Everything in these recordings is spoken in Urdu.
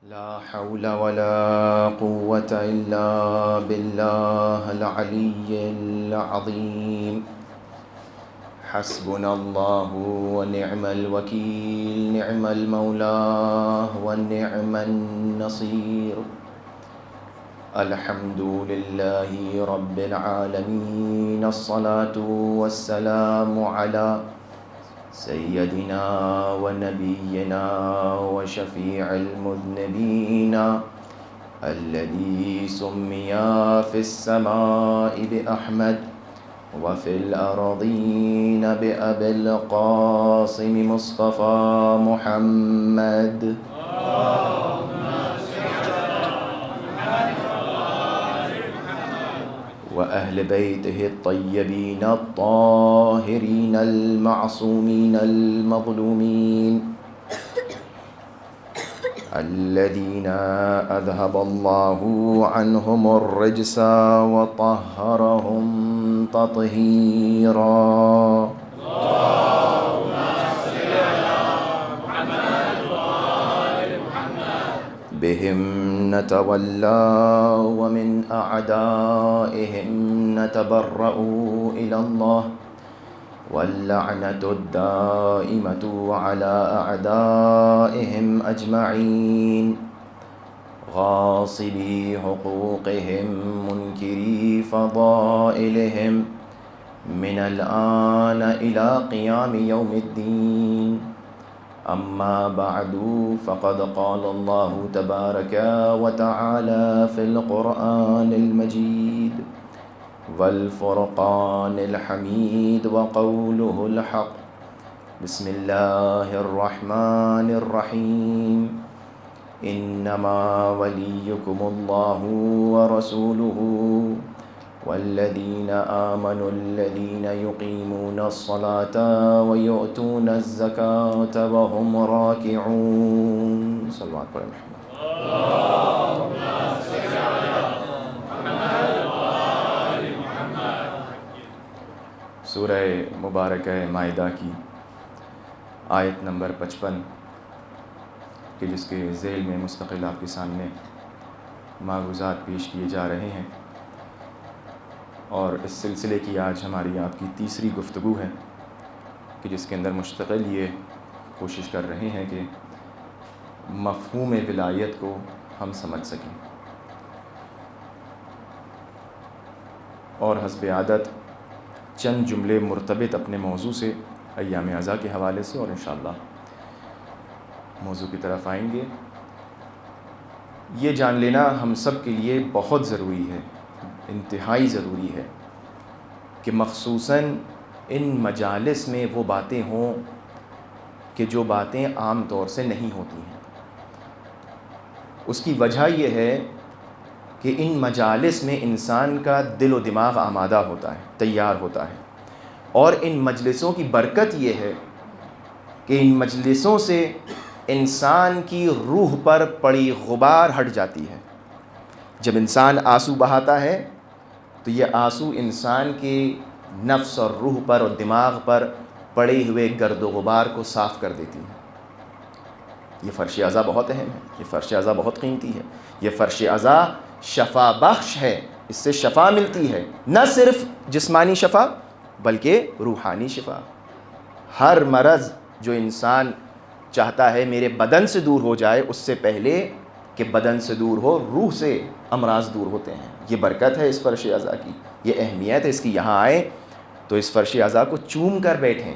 لا حول ولا قوة إلا بالله العلي العظيم. حسبنا الله ونعم الوكيل، نعم المولى ونعم النصير. الحمد لله رب العالمين، الصلاة والسلام على سيدنا ونبينا وشفيع المذنبين الذي سمي في السماء بأحمد وفي الأرضين بأبي القاسم مصطفى محمد. وأهل بيته الطيبين الطاهرين المعصومين المظلومين الذين أذهب الله عنهم الرجس وطهرهم تطهيرا. بهم نتولى ومن أعدائهم نتبرأ إلى الله، واللعنة الدائمة على أعدائهم أجمعين، غاصبي حقوقهم منكري فضائلهم، من الآن إلى قيام يوم الدين. أما بعد، فقد قال الله تبارك وتعالى في القرآن المجيد والفرقان الحميد وقوله الحق: بسم الله الرحمن الرحيم. إنما وليكم الله ورسوله والذين آمنوا الذين يقيمون الصلاة ويؤتون الزكاة وهم راكعون. صلوات پر محمد. سورہ مبارکہ مائدہ کی آیت نمبر 55 کہ جس کے ذیل میں مستقل آپ کے سامنے معروضات پیش کیے جا رہے ہیں، اور اس سلسلے کی آج ہماری آپ کی تیسری گفتگو ہے کہ جس کے اندر مشتغل یہ کوشش کر رہے ہیں کہ مفہوم ولایت کو ہم سمجھ سکیں، اور حسب عادت چند جملے مرتبط اپنے موضوع سے، ایام عزا کے حوالے سے، اور انشاءاللہ موضوع کی طرف آئیں گے۔ یہ جان لینا ہم سب کے لیے بہت ضروری ہے، انتہائی ضروری ہے کہ خصوصاً ان مجالس میں وہ باتیں ہوں کہ جو باتیں عام طور سے نہیں ہوتی ہیں۔ اس کی وجہ یہ ہے کہ ان مجالس میں انسان کا دل و دماغ آمادہ ہوتا ہے، تیار ہوتا ہے، اور ان مجلسوں کی برکت یہ ہے کہ ان مجلسوں سے انسان کی روح پر پڑی غبار ہٹ جاتی ہے۔ جب انسان آنسو بہاتا ہے تو یہ آنسو انسان کے نفس اور روح پر اور دماغ پر پڑے ہوئے گرد و غبار کو صاف کر دیتی ہے۔ یہ فرش عزا بہت اہم ہے، یہ فرش عزا بہت قیمتی ہے، یہ فرش عزا شفا بخش ہے، اس سے شفا ملتی ہے، نہ صرف جسمانی شفا بلکہ روحانی شفا۔ ہر مرض جو انسان چاہتا ہے میرے بدن سے دور ہو جائے، اس سے پہلے کہ بدن سے دور ہو، روح سے امراض دور ہوتے ہیں۔ یہ برکت ہے اس فرش عزا کی، یہ اہمیت ہے اس کی۔ یہاں آئیں تو اس فرش عزا کو چوم کر بیٹھیں،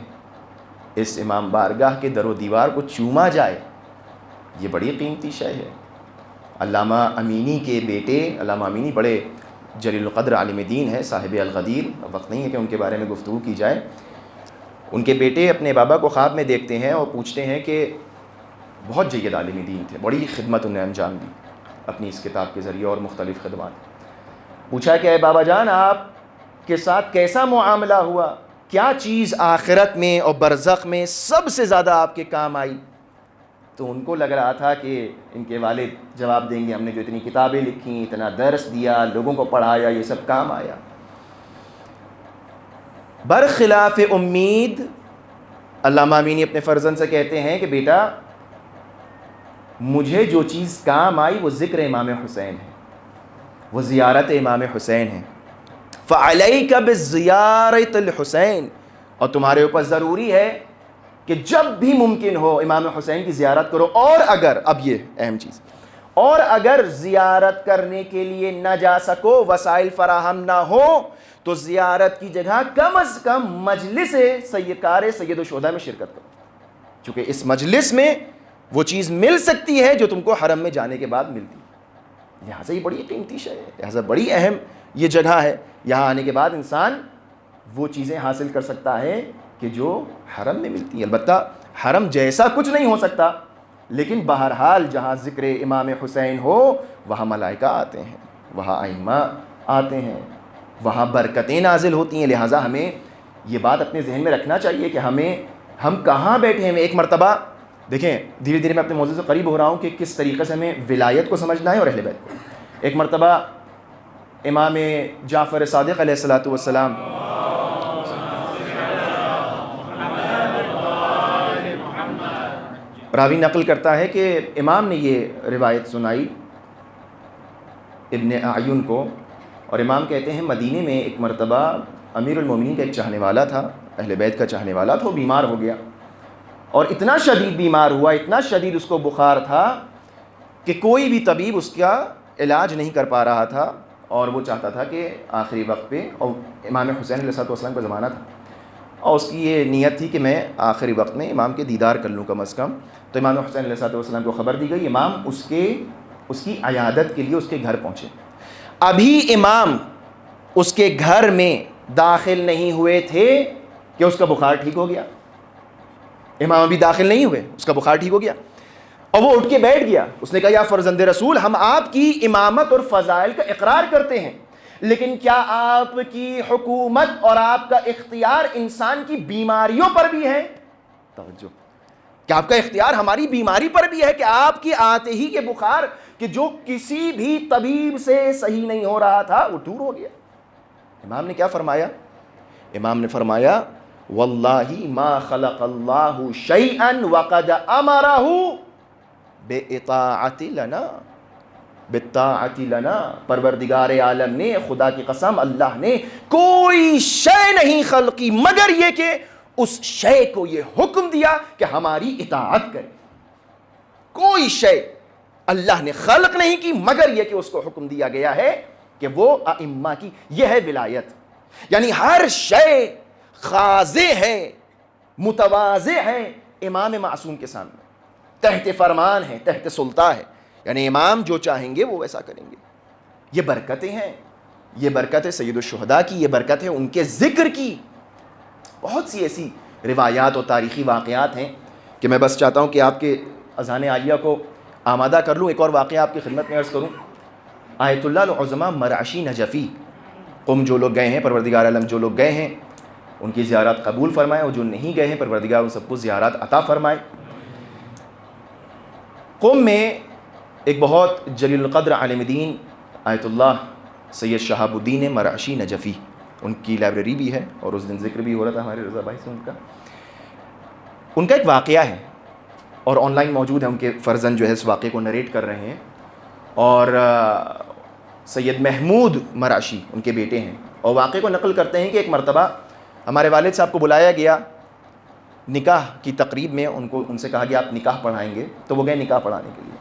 اس امام بارگاہ کے در و دیوار کو چوما جائے، یہ بڑی قیمتی شے ہے۔ علامہ امینی کے بیٹے، علامہ امینی بڑے جلیل القدر عالم دین ہے، صاحب الغدیر، وقت نہیں ہے کہ ان کے بارے میں گفتگو کی جائے۔ ان کے بیٹے اپنے بابا کو خواب میں دیکھتے ہیں اور پوچھتے ہیں کہ بہت جید عالم دین تھے، بڑی خدمت انہیں انجام دی اپنی اس کتاب کے ذریعے اور مختلف خدمات۔ پوچھا کہ اے بابا جان، آپ کے ساتھ کیسا معاملہ ہوا؟ کیا چیز آخرت میں اور برزخ میں سب سے زیادہ آپ کے کام آئی؟ تو ان کو لگ رہا تھا کہ ان کے والد جواب دیں گے ہم نے جو اتنی کتابیں لکھی، اتنا درس دیا، لوگوں کو پڑھایا، یہ سب کام آیا۔ برخلاف امید علامہ امینی اپنے فرزند سے کہتے ہیں کہ بیٹا مجھے جو چیز کام آئی وہ ذکر امام حسین ہے، وہ زیارت امام حسین ہے۔ فعلیک بزیارت الحسین، اور تمہارے اوپر ضروری ہے کہ جب بھی ممکن ہو امام حسین کی زیارت کرو، اور اگر، اب یہ اہم چیز، اور اگر زیارت کرنے کے لیے نہ جا سکو، وسائل فراہم نہ ہو، تو زیارت کی جگہ کم از کم مجلس سید الشہداء میں شرکت کرو، چونکہ اس مجلس میں وہ چیز مل سکتی ہے جو تم کو حرم میں جانے کے بعد ملتی ہے۔ لہٰذا یہ بڑی قیمتی شے ہے، لہٰذا بڑی اہم یہ جگہ ہے، یہاں آنے کے بعد انسان وہ چیزیں حاصل کر سکتا ہے کہ جو حرم میں ملتی ہیں۔ البتہ حرم جیسا کچھ نہیں ہو سکتا، لیکن بہرحال جہاں ذکر امام حسین ہو وہاں ملائکہ آتے ہیں، وہاں ائمہ آتے ہیں، وہاں برکتیں نازل ہوتی ہیں۔ لہٰذا ہمیں یہ بات اپنے ذہن میں رکھنا چاہیے کہ ہم کہاں بیٹھے ہیں۔ ایک مرتبہ دیکھیں، دھیرے دھیرے میں اپنے موضوع سے قریب ہو رہا ہوں کہ کس طریقے سے ہمیں ولایت کو سمجھنا ہے اور اہل بیت کو۔ ایک مرتبہ امام جعفر صادق علیہ الصلوۃ والسلام راوی نقل کرتا ہے کہ امام نے یہ روایت سنائی ابن اعین کو، اور امام کہتے ہیں مدینے میں ایک مرتبہ امیر المومنین کا ایک چاہنے والا تھا، اہل بیت کا چاہنے والا تھا، وہ بیمار ہو گیا، اور اتنا شدید بیمار ہوا، اتنا شدید اس کو بخار تھا کہ کوئی بھی طبیب اس کا علاج نہیں کر پا رہا تھا، اور وہ چاہتا تھا کہ آخری وقت پہ، اور امام حسین علیہ السلام کا زمانہ تھا، اور اس کی یہ نیت تھی کہ میں آخری وقت میں امام کے دیدار کر لوں کم از کم۔ تو امام حسین علیہ السلام کو خبر دی گئی، امام اس کی عیادت کے لیے اس کے گھر پہنچے۔ ابھی امام اس کے گھر میں داخل نہیں ہوئے تھے کہ اس کا بخار ٹھیک ہو گیا۔ امام ابھی داخل نہیں ہوئے، اس کا بخار ٹھیک ہو گیا، اور وہ اٹھ کے بیٹھ گیا۔ اس نے کہا یا فرزند رسول، ہم آپ کی امامت اور فضائل کا اقرار کرتے ہیں، لیکن کیا آپ کی حکومت اور آپ کا اختیار انسان کی بیماریوں پر بھی ہے؟ توجہ، کہ آپ کا اختیار ہماری بیماری پر بھی ہے، کہ آپ کی آتے ہی کے بخار کہ جو کسی بھی طبیب سے صحیح نہیں ہو رہا تھا وہ دور ہو گیا۔ امام نے کیا فرمایا؟ امام نے فرمایا واللہ ما خلق اللہ شیئا وقد امرہ بِاِطَاعَةِ لَنَا، بِالطَّاعَةِ لَنَا، پروردگار عالم نے، خدا کی قسم اللہ نے کوئی شے نہیں خلقی مگر یہ کہ اس شے کو یہ حکم دیا کہ ہماری اطاعت کرے۔ کوئی شے اللہ نے خلق نہیں کی مگر یہ کہ اس کو حکم دیا گیا ہے کہ وہ ائمہ کی، یہ ہے ولایت۔ یعنی ہر شے خاضع ہے، متواضع ہے امام معصوم کے سامنے، تحت فرمان ہے، تحت سلطہ ہے، یعنی امام جو چاہیں گے وہ ویسا کریں گے۔ یہ برکتیں ہیں، یہ برکت ہے سید الشہداء کی، یہ برکت ہے ان کے ذکر کی۔ بہت سی ایسی روایات اور تاریخی واقعات ہیں کہ میں بس چاہتا ہوں کہ آپ کے اذان عالیہ کو آمادہ کر لوں۔ ایک اور واقعہ آپ کی خدمت میں عرض کروں۔ آیت اللہ العظمہ مرعشی نجفی، قم جو لوگ گئے ہیں، پروردگار عالم جو لوگ گئے ہیں ان کی زیارت قبول فرمائے، اور جو نہیں گئے ہیں پروردگار ان سب کو زیارت عطا فرمائے۔ قم میں ایک بہت جلیل القدر عالم دین آیت اللہ سید شہاب الدین مرعشی نجفی، ان کی لائبریری بھی ہے، اور اس دن ذکر بھی ہو رہا تھا ہمارے رضا بھائی سے ان کا ایک واقعہ ہے، اور آن لائن موجود ہے، ان کے فرزند جو ہے اس واقعے کو نریٹ کر رہے ہیں، اور سید محمود مرعشی ان کے بیٹے ہیں، اور واقعے کو نقل کرتے ہیں کہ ایک مرتبہ ہمارے والد صاحب کو بلایا گیا نکاح کی تقریب میں، ان سے کہا گیا آپ نکاح پڑھائیں گے، تو وہ گئے نکاح پڑھانے کے لیے۔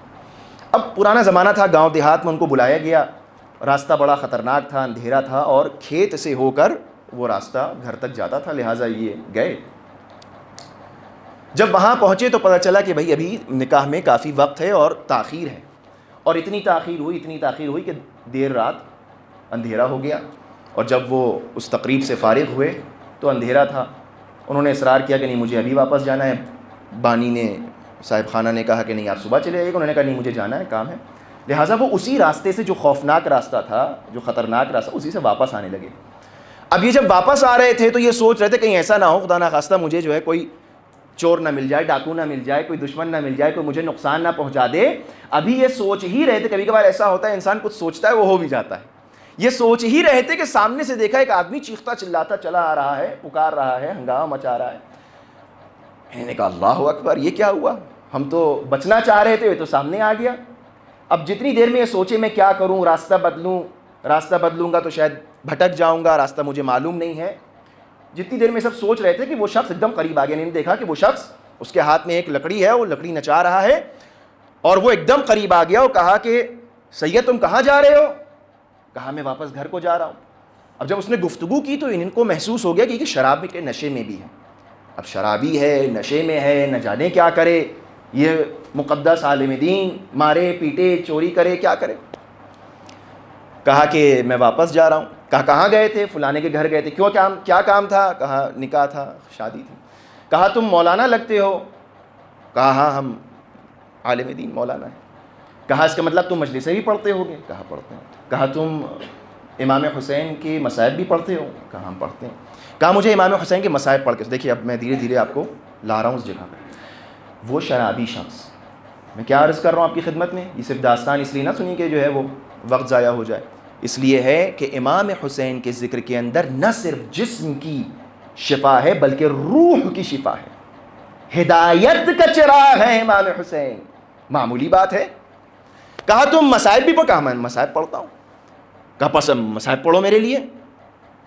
اب پرانا زمانہ تھا، گاؤں دیہات میں ان کو بلایا گیا، راستہ بڑا خطرناک تھا، اندھیرا تھا، اور کھیت سے ہو کر وہ راستہ گھر تک جاتا تھا، لہٰذا یہ گئے۔ جب وہاں پہنچے تو پتہ چلا کہ بھائی ابھی نکاح میں کافی وقت ہے اور تاخیر ہے، اور اتنی تاخیر ہوئی کہ دیر رات اندھیرا ہو گیا، اور جب وہ اس تقریب سے فارغ ہوئے تو اندھیرا تھا۔ انہوں نے اصرار کیا کہ نہیں مجھے ابھی واپس جانا ہے، بانی نے، صاحب خانہ نے کہا کہ نہیں آپ صبح چلے آئیے گا، انہوں نے کہا نہیں مجھے جانا ہے، کام ہے، لہٰذا وہ اسی راستے سے جو خوفناک راستہ تھا، جو خطرناک راستہ، اسی سے واپس آنے لگے۔ اب یہ جب واپس آ رہے تھے تو یہ سوچ رہے تھے کہیں ایسا نہ ہو خدا نخواستہ مجھے جو ہے کوئی چور نہ مل جائے، ڈاکو نہ مل جائے، کوئی دشمن نہ مل جائے، کوئی مجھے نقصان نہ پہنچا دے۔ ابھی یہ سوچ ہی رہے تھے، کبھی کبھار ایسا ہوتا ہے انسان کچھ سوچتا ہے وہ ہو بھی جاتا ہے، یہ سوچ ہی رہے تھے کہ سامنے سے دیکھا ایک آدمی چیختا چلاتا چلا آ رہا ہے، پکار رہا ہے، ہنگامہ مچا رہا ہے۔ انہوں نے کہا اللہ اکبر، یہ کیا ہوا؟ ہم تو بچنا چاہ رہے تھے، یہ تو سامنے آ گیا. اب جتنی دیر میں یہ سوچے میں کیا کروں، راستہ بدلوں گا تو شاید بھٹک جاؤں گا، راستہ مجھے معلوم نہیں ہے، جتنی دیر میں سب سوچ رہے تھے کہ وہ شخص ایک دم قریب آ گیا. انہوں نے دیکھا کہ وہ شخص، اس کے ہاتھ میں ایک لکڑی ہے، وہ لکڑی نچا رہا ہے، اور وہ ایک دم قریب آ گیا اور کہا کہ سید تم کہاں جا رہے ہو؟ کہا میں واپس گھر کو جا رہا ہوں. اب جب اس نے گفتگو کی تو ان کو محسوس ہو گیا کہ شراب کے نشے میں بھی ہے. اب شرابی ہے، نشے میں ہے، نہ جانے کیا کرے، یہ مقدس عالم دین، مارے پیٹے چوری کرے کیا کرے. کہا کہ میں واپس جا رہا ہوں. کہا کہاں گئے تھے؟ فلانے کے گھر گئے تھے. کیا کام تھا؟ کہا نکاح تھا، شادی تھی. کہا تم مولانا لگتے ہو؟ کہا ہاں ہم عالم دین مولانا ہے. کہا اس کا مطلب تم مجلسیں بھی پڑھتے ہوگے؟ کہا پڑھتے ہیں. کہا تم امام حسین کے مصائب بھی پڑھتے ہو؟ کہا ہم پڑھتے ہیں. کہا مجھے امام حسین کے مصائب پڑھ کے دیکھیے. اب میں دھیرے دھیرے آپ کو لا رہا ہوں اس جگہ پہ. وہ شرابی شخص، میں کیا عرض کر رہا ہوں آپ کی خدمت میں، یہ صرف داستان اس لیے نہ سنی کہ جو ہے وہ وقت ضائع ہو جائے، اس لیے ہے کہ امام حسین کے ذکر کے اندر نہ صرف جسم کی شفا ہے بلکہ روح کی شفا ہے. ہدایت کا چراغ ہے امام حسین، معمولی بات ہے. کہا تم مصائب بھی پڑھ؟ کہا میں مصائب پڑھتا ہوں. کہا پس مصائب پڑھو میرے لیے.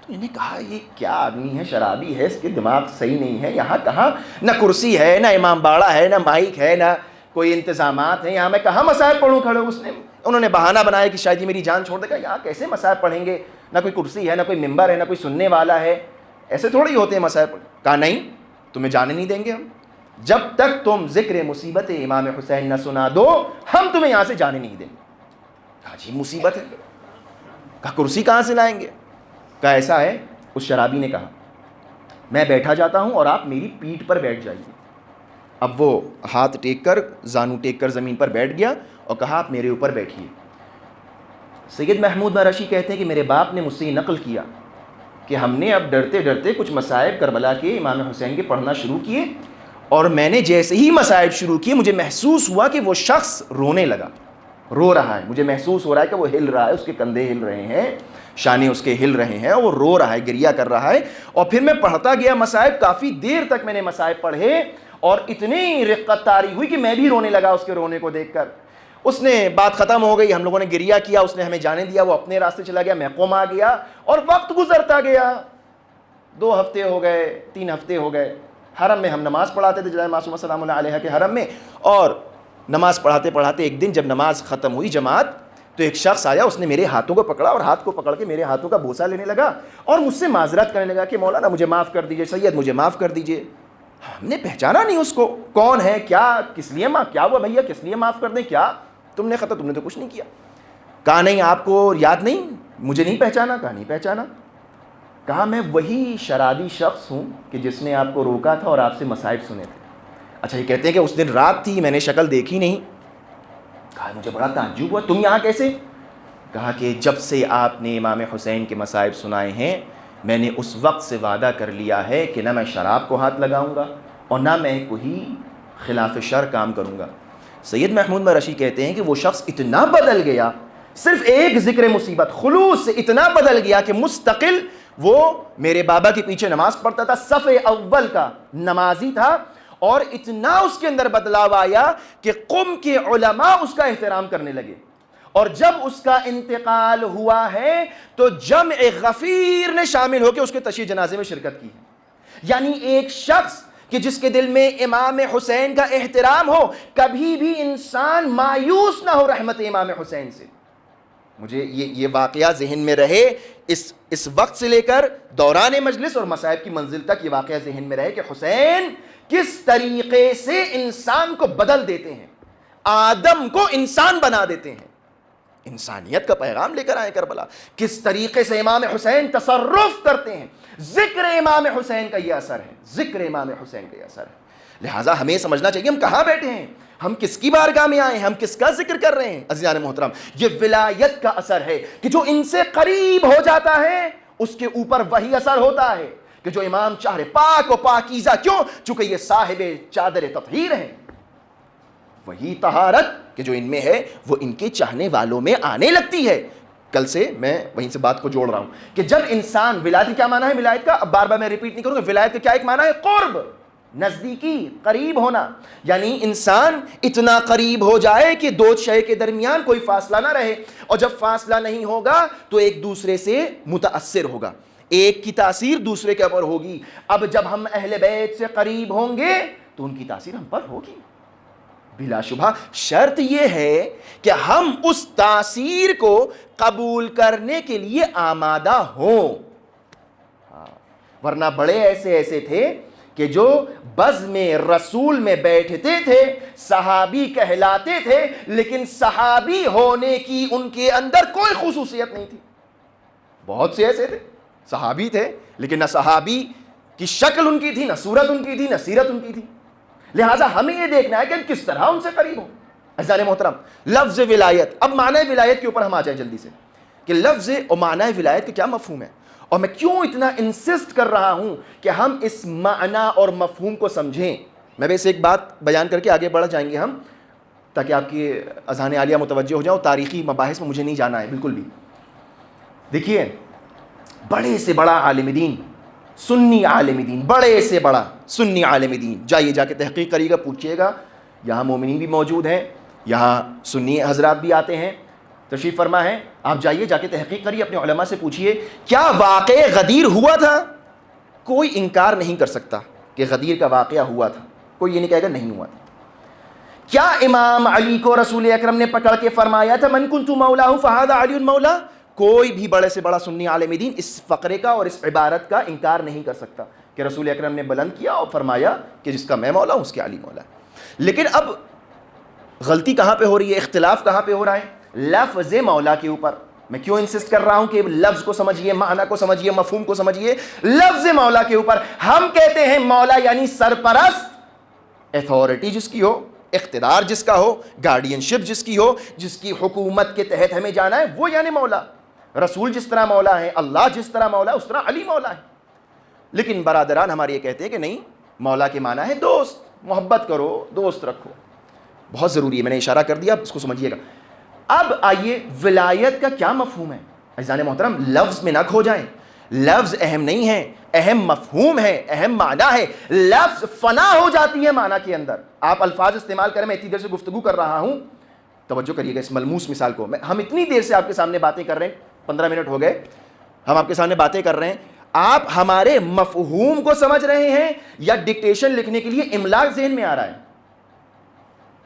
تو انہیں کہا یہ کیا آدمی ہے، شرابی ہے، اس کے دماغ صحیح نہیں ہے. یہاں کہاں نہ کرسی ہے، نہ امام باڑہ ہے، نہ مائک ہے، نہ کوئی انتظامات ہیں، یہاں میں کہاں مصائب پڑھوں کھڑے. انہوں نے بہانہ بنایا کہ شاید یہ میری جان چھوڑ دے گا. یہاں کیسے مصائب پڑھیں گے؟ نہ کوئی کرسی ہے، نہ کوئی ممبر ہے، نہ کوئی سننے والا ہے، ایسے تھوڑی ہوتے ہیں مصائب. کہا نہیں، تمہیں جانے نہیں دیں گے ہم جب تک تم ذکر مصیبت امام حسین نہ سنا دو، ہم تمہیں یہاں سے جانے نہیں دیں گے. کہا جی مصیبت ہے. کہا کرسی کہاں سے لائیں گے؟ کہا ایسا ہے، اس شرابی نے کہا میں بیٹھا جاتا ہوں اور آپ میری پیٹھ پر بیٹھ جائیے. اب وہ ہاتھ ٹیک کر، زانو ٹیک کر زمین پر بیٹھ گیا اور کہا آپ میرے اوپر بیٹھیے. سید محمود مرشی کہتے ہیں کہ میرے باپ نے مجھ سے یہ نقل کیا کہ ہم نے اب ڈرتے ڈرتے کچھ مصائب کربلا کے امام حسین کے پڑھنا شروع کیے، اور میں نے جیسے ہی مصائب شروع کیے مجھے محسوس ہوا کہ وہ شخص رونے لگا، رو رہا ہے. مجھے محسوس ہو رہا ہے کہ وہ ہل رہا ہے، اس کے کندھے ہل رہے ہیں، شانے اس کے ہل رہے ہیں، اور وہ رو رہا ہے، گریہ کر رہا ہے. اور پھر میں پڑھتا گیا مصائب، کافی دیر تک میں نے مصائب پڑھے، اور اتنی رقت طاری ہوئی کہ میں بھی رونے لگا اس کے رونے کو دیکھ کر. اس نے بات ختم ہو گئی، ہم لوگوں نے گریہ کیا، اس نے ہمیں جانے دیا، وہ اپنے راستے چلا گیا، میں قوم آ گیا، اور وقت گزرتا گیا. 2 ہفتے ہو گئے، 3 ہفتے ہو گئے. حرم میں ہم نماز پڑھاتے تھے جناب معصومہ سلام اللہ علیہ کے حرم میں، اور نماز پڑھاتے پڑھاتے ایک دن جب نماز ختم ہوئی جماعت، تو ایک شخص آیا، اس نے میرے ہاتھوں کو پکڑا اور ہاتھ کو پکڑ کے میرے ہاتھوں کا بوسہ لینے لگا اور مجھ سے معذرت کرنے لگا کہ مولانا مجھے معاف کر دیجئے، سید مجھے معاف کر دیجئے. ہم نے پہچانا نہیں اس کو، کون ہے، کیا، کس لیے کیا ہوا بھیا، کس لیے معاف کر دیں، کیا تم نے تم نے تو کچھ نہیں کیا. کہا نہیں آپ کو یاد نہیں، مجھے نہیں پہچانا؟ کہا نہیں پہچانا. کہا میں وہی شرابی شخص ہوں کہ جس نے آپ کو روکا تھا اور آپ سے مصائب سنے تھے. اچھا یہ کہتے ہیں کہ اس دن رات تھی، میں نے شکل دیکھی نہیں. کہا مجھے بڑا تعجب ہوا، تم یہاں کیسے؟ کہا کہ جب سے آپ نے امام حسین کے مصائب سنائے ہیں، میں نے اس وقت سے وعدہ کر لیا ہے کہ نہ میں شراب کو ہاتھ لگاؤں گا اور نہ میں کوئی خلاف شر کام کروں گا. سید محمود مرشی کہتے ہیں کہ وہ شخص اتنا بدل گیا، صرف ایک ذکر مصیبت خلوص سے اتنا بدل گیا کہ مستقل وہ میرے بابا کے پیچھے نماز پڑھتا تھا، صف اول کا نمازی تھا، اور اتنا اس کے اندر بدلاو آیا کہ قم کے علماء اس کا احترام کرنے لگے. اور جب اس کا انتقال ہوا ہے تو جمع غفیر نے شامل ہو کے اس کے تشییع جنازے میں شرکت کی. یعنی ایک شخص کہ جس کے دل میں امام حسین کا احترام ہو، کبھی بھی انسان مایوس نہ ہو رحمت امام حسین سے. مجھے یہ واقعہ ذہن میں رہے، اس وقت سے لے کر دوران مجلس اور مصائب کی منزل تک یہ واقعہ ذہن میں رہے کہ حسین کس طریقے سے انسان کو بدل دیتے ہیں، آدم کو انسان بنا دیتے ہیں، انسانیت کا پیغام لے کر آئے کربلا. کس طریقے سے امام حسین تصرف کرتے ہیں. ذکر امام حسین کا یہ اثر ہے، ذکر امام حسین کا یہ اثر ہے. لہٰذا ہمیں سمجھنا چاہیے ہم کہاں بیٹھے ہیں، ہم کس کی بارگاہ میں آئے ہیں، ہم کس کا ذکر کر رہے ہیں. عزیزان محترم، یہ ولایت کا اثر ہے کہ جو ان سے قریب ہو جاتا ہے اس کے اوپر وہی اثر ہوتا ہے کہ جو امام چاہ رہے پاک و پاکیزہ. کیوں؟ چونکہ یہ صاحب چادر تطہیر ہیں. وہی طہارت کہ جو ان میں ہے وہ ان کے چاہنے والوں میں آنے لگتی ہے. کل سے میں وہیں سے بات کو جوڑ رہا ہوں کہ جب انسان، ولایت کیا معنی ہے ولایت کا، اب بار بار میں ریپیٹ نہیں کروں گا. ولایت کا کیا ایک معنی ہے؟ قرب. نزدیکی، قریب ہونا، یعنی انسان اتنا قریب ہو جائے کہ دو شے کے درمیان کوئی فاصلہ نہ رہے، اور جب فاصلہ نہیں ہوگا تو ایک دوسرے سے متاثر ہوگا، ایک کی تاثیر دوسرے کے اوپر ہوگی۔ اب جب ہم اہل بیت سے قریب ہوں گے تو ان کی تاثیر ہم پر ہوگی بلا شبہ۔ شرط یہ ہے کہ ہم اس تاثیر کو قبول کرنے کے لیے آمادہ ہوں، ورنہ بڑے ایسے تھے کہ جو بزم رسول میں بیٹھتے تھے، صحابی کہلاتے تھے، لیکن صحابی ہونے کی ان کے اندر کوئی خصوصیت نہیں تھی۔ بہت سے ایسے تھے، صحابی تھے لیکن نہ صحابی کی شکل ان کی تھی، نہ صورت ان کی تھی، نہ سیرت ان کی تھی۔ لہٰذا ہمیں یہ دیکھنا ہے کہ ہم کس طرح ان سے قریب ہوں۔ عزیزان محترم، لفظ ولایت، اب معنی ولایت کے اوپر ہم آ جائیں جلدی سے کہ لفظ اور معنی ولایت کا کیا مفہوم ہے، اور میں کیوں اتنا انسسٹ کر رہا ہوں کہ ہم اس معنی اور مفہوم کو سمجھیں۔ میں بس ایک بات بیان کر کے آگے بڑھ جائیں گے ہم، تاکہ آپ کی اذہان عالیہ متوجہ ہو جاؤ۔ تاریخی مباحث میں مجھے نہیں جانا ہے بالکل بھی۔ دیکھیے، بڑے سے بڑا عالم دین، سنی عالم دین، بڑے سے بڑا سنی عالم دین، جائیے جا کے تحقیق کریے گا، پوچھیے گا، یہاں مومنین بھی موجود ہیں، یہاں سنی حضرات بھی آتے ہیں، تشریف فرما ہے، آپ جائیے جا کے تحقیق کریے، اپنے علماء سے پوچھیے کیا واقع غدیر ہوا تھا؟ کوئی انکار نہیں کر سکتا کہ غدیر کا واقعہ ہوا تھا، کوئی یہ نہیں کہے گا نہیں ہوا تھا۔ کیا امام علی کو رسول اکرم نے پکڑ کے فرمایا تھا من کنت مولاہ فہذا علی مولا؟ کوئی بھی بڑے سے بڑا سنی عالم دین اس فقرے کا اور اس عبارت کا انکار نہیں کر سکتا کہ رسول اکرم نے بلند کیا اور فرمایا کہ جس کا میں مولا ہوں اس کے علی مولا ہے۔ لیکن اب غلطی کہاں پہ ہو رہی ہے، اختلاف کہاں پہ ہو رہا ہے؟ لفظ مولا کے اوپر۔ میں کیوں انسسٹ کر رہا ہوں کہ لفظ کو سمجھیے، معنی کو سمجھیے، مفہوم کو سمجھیے۔ لفظ مولا کے اوپر ہم کہتے ہیں مولا یعنی سرپرست، ایتھارٹی جس کی ہو، اقتدار جس کا ہو، گارڈین شپ جس کی ہو، جس کی حکومت کے تحت ہمیں جانا ہے، وہ یعنی مولا۔ رسول جس طرح مولا ہے، اللہ جس طرح مولا ہے، اس طرح علی مولا ہے۔ لیکن برادران ہمارے یہ کہتے ہیں کہ نہیں، مولا کے معنی ہے دوست، محبت کرو، دوست رکھو۔ بہت ضروری ہے، میں نے اشارہ کر دیا، اب اس کو سمجھیے گا۔ اب آئیے ولایت کا کیا مفہوم ہے؟ عزیزان محترم، لفظ میں نہ کھو جائیں، لفظ اہم نہیں ہے، اہم مفہوم ہے، اہم معنی ہے۔ لفظ فنا ہو جاتی ہے معنی کے اندر۔ آپ الفاظ استعمال کریں، میں اتنی دیر سے گفتگو کر رہا ہوں، توجہ کریے گا اس ملموس مثال کو۔ ہم اتنی دیر سے آپ کے سامنے باتیں کر رہے ہیں، 15 منٹ ہو گئے ہم آپ کے سامنے باتیں کر رہے ہیں، آپ ہمارے مفہوم کو سمجھ رہے ہیں یا ڈکٹیشن لکھنے کے لیے املا ذہن میں آ رہا ہے؟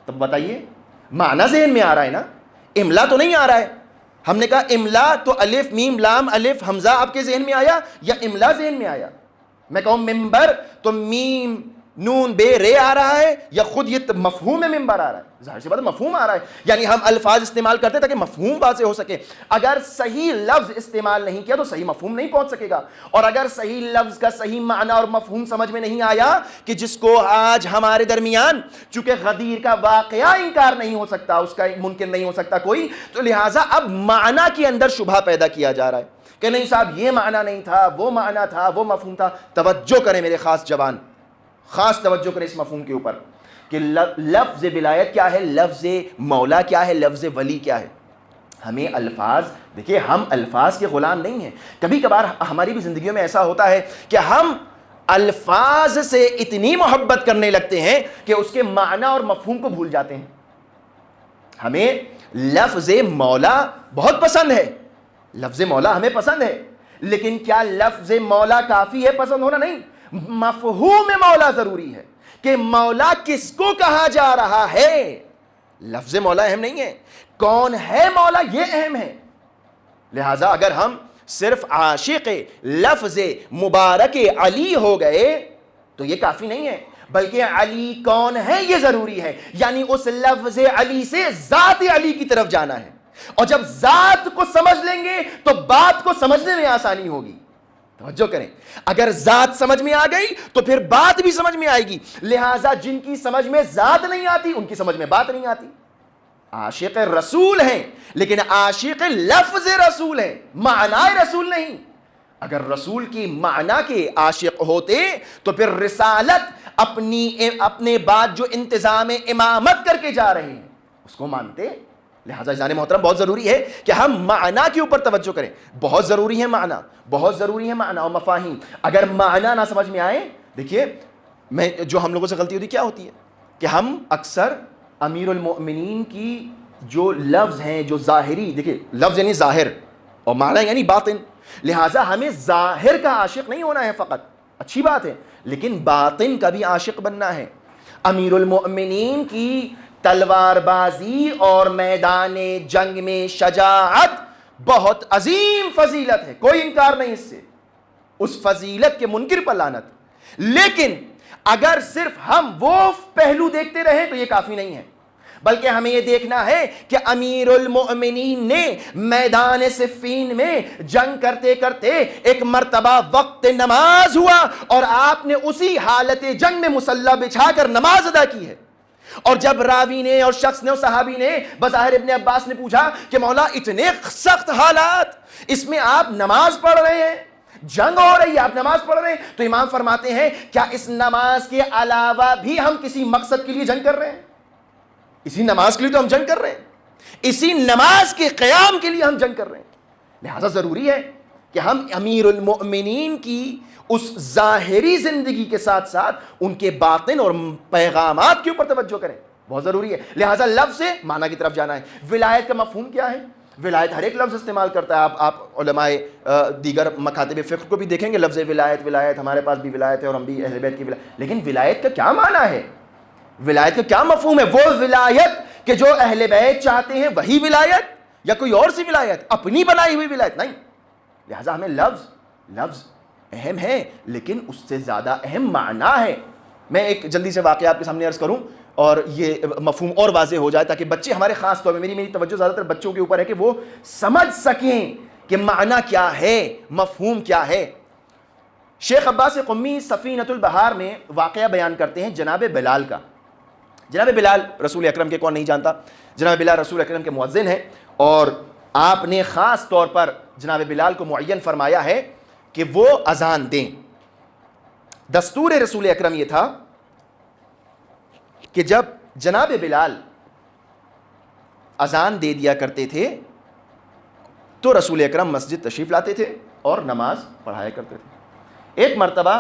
تب بتائیے، معنی ذہن میں آ رہا ہے نا، املا تو نہیں آ رہا ہے۔ ہم نے کہا املا تو الف میم لام الف حمزہ آپ کے ذہن میں آیا یا املا ذہن میں آیا؟ میں کہوں ممبر تو میم نون بے رے آ رہا ہے یا خود یہ مفہوم ممبر آ رہا ہے؟ ظاہر سی بات ہے مفہوم آ رہا ہے، یعنی ہم الفاظ استعمال کرتے تاکہ مفہوم واضح ہو سکے۔ اگر صحیح لفظ استعمال نہیں کیا تو صحیح مفہوم نہیں پہنچ سکے گا، اور اگر صحیح لفظ کا صحیح معنی اور مفہوم سمجھ میں نہیں آیا کہ جس کو آج ہمارے درمیان چونکہ غدیر کا واقعہ انکار نہیں ہو سکتا، اس کا ممکن نہیں ہو سکتا کوئی، تو لہٰذا اب معنی کے اندر شبہ پیدا کیا جا رہا ہے کہ نہیں صاحب یہ معنی نہیں تھا، وہ معنی تھا، وہ مفہوم تھا۔ توجہ کریں میرے خاص جوان، خاص توجہ کریں اس مفہوم کے اوپر کہ لفظ ولایت کیا ہے، لفظ مولا کیا ہے، لفظ ولی کیا ہے۔ ہمیں الفاظ، دیکھیے ہم الفاظ کے غلام نہیں ہیں۔ کبھی کبھار ہماری بھی زندگیوں میں ایسا ہوتا ہے کہ ہم الفاظ سے اتنی محبت کرنے لگتے ہیں کہ اس کے معنی اور مفہوم کو بھول جاتے ہیں۔ ہمیں لفظ مولا بہت پسند ہے، لفظ مولا ہمیں پسند ہے، لیکن کیا لفظ مولا کافی ہے پسند ہونا؟ نہیں، مفہوم مولا ضروری ہے کہ مولا کس کو کہا جا رہا ہے۔ لفظ مولا اہم نہیں ہے، کون ہے مولا یہ اہم ہے۔ لہذا اگر ہم صرف عاشق لفظ مبارک علی ہو گئے تو یہ کافی نہیں ہے، بلکہ علی کون ہے یہ ضروری ہے، یعنی اس لفظ علی سے ذات علی کی طرف جانا ہے، اور جب ذات کو سمجھ لیں گے تو بات کو سمجھنے میں آسانی ہوگی۔ توجہ کریں، اگر ذات سمجھ میں آ گئی تو پھر بات بھی سمجھ میں آئے گی۔ لہٰذا جن کی سمجھ میں ذات نہیں آتی ان کی سمجھ میں بات نہیں آتی۔ عاشق رسول ہیں لیکن عاشق لفظ رسول ہیں، معنی رسول نہیں۔ اگر رسول کی معنی کے عاشق ہوتے تو پھر رسالت اپنے بعد جو انتظام امامت کر کے جا رہے ہیں اس کو مانتے۔ لہٰذا عزیزان محترم بہت ضروری ہے کہ ہم معنی کے اوپر توجہ کریں، بہت ضروری ہے معنی، بہت ضروری ہے معنی اور مفاہیم۔ اگر معنی نہ سمجھ میں آئے، دیکھیے میں جو ہم لوگوں سے غلطی ہوتی کیا ہوتی ہے کہ ہم اکثر امیر المؤمنین کی جو لفظ ہیں جو ظاہری، دیکھیں لفظ یعنی ظاہر اور معنی یعنی باطن، لہٰذا ہمیں ظاہر کا عاشق نہیں ہونا ہے فقط، اچھی بات ہے، لیکن باطن کا بھی عاشق بننا ہے۔ امیر المؤمنین کی تلوار بازی اور میدان جنگ میں شجاعت بہت عظیم فضیلت ہے، کوئی انکار نہیں اس سے، اس فضیلت کے منکر پر لعنت، لیکن اگر صرف ہم وہ پہلو دیکھتے رہیں تو یہ کافی نہیں ہے، بلکہ ہمیں یہ دیکھنا ہے کہ امیر المؤمنین نے میدان صفین میں جنگ کرتے کرتے ایک مرتبہ وقت نماز ہوا اور آپ نے اسی حالت جنگ میں مصلی بچھا کر نماز ادا کی ہے، اور جب راوی نے اور شخص نے اور صحابی نے بظاہر ابن عباس نے پوچھا کہ مولا اتنے سخت حالات، اس میں آپ نماز پڑھ رہے ہیں، جنگ ہو رہی ہے، آپ نماز پڑھ رہے ہیں، تو امام فرماتے ہیں کیا اس نماز کے علاوہ بھی ہم کسی مقصد کے لیے جنگ کر رہے ہیں؟ اسی نماز کے لیے تو ہم جنگ کر رہے ہیں، اسی نماز کے قیام کے لیے ہم جنگ کر رہے ہیں، لہذا ضروری ہے کہ ہم امیر المؤمنین کی اس ظاہری زندگی کے ساتھ ساتھ ان کے باطن اور پیغامات کے اوپر توجہ کریں، بہت ضروری ہے۔ لہٰذا لفظ سے معنی کی طرف جانا ہے۔ ولایت کا مفہوم کیا ہے؟ ولایت ہر ایک لفظ استعمال کرتا ہے، آپ علماء دیگر مکاتب فقہ کو بھی دیکھیں گے، لفظ ولایت ہمارے پاس بھی ولایت ہے اور ہم بھی اہل بیت کی ولایت، لیکن ولایت کا کیا معنی ہے؟ ولایت کا کیا مفہوم ہے؟ وہ ولایت کہ جو اہل بیت چاہتے ہیں وہی ولایت، یا کوئی اور سی ولایت، اپنی بنائی ہوئی ولایت؟ نہیں، لہٰذا ہمیں لفظ اہم ہے، لیکن اس سے زیادہ اہم معنی ہے۔ میں ایک جلدی سے واقعہ آپ کے سامنے عرض کروں اور یہ مفہوم اور واضح ہو جائے تاکہ بچے ہمارے خاص طور پہ میری توجہ زیادہ تر بچوں کے اوپر ہے کہ وہ سمجھ سکیں کہ معنی کیا ہے، مفہوم کیا ہے۔ شیخ عباس قمی سفینۃ البحار میں واقعہ بیان کرتے ہیں جناب بلال کا۔ جناب بلال رسول اکرم کے، کون نہیں جانتا، جناب بلال رسول اکرم کے مؤذن ہیں، اور آپ نے خاص طور پر جناب بلال کو معین فرمایا ہے کہ وہ اذان دیں۔ دستور رسول اکرم یہ تھا کہ جب جناب بلال اذان دے دیا کرتے تھے تو رسول اکرم مسجد تشریف لاتے تھے اور نماز پڑھایا کرتے تھے۔ ایک مرتبہ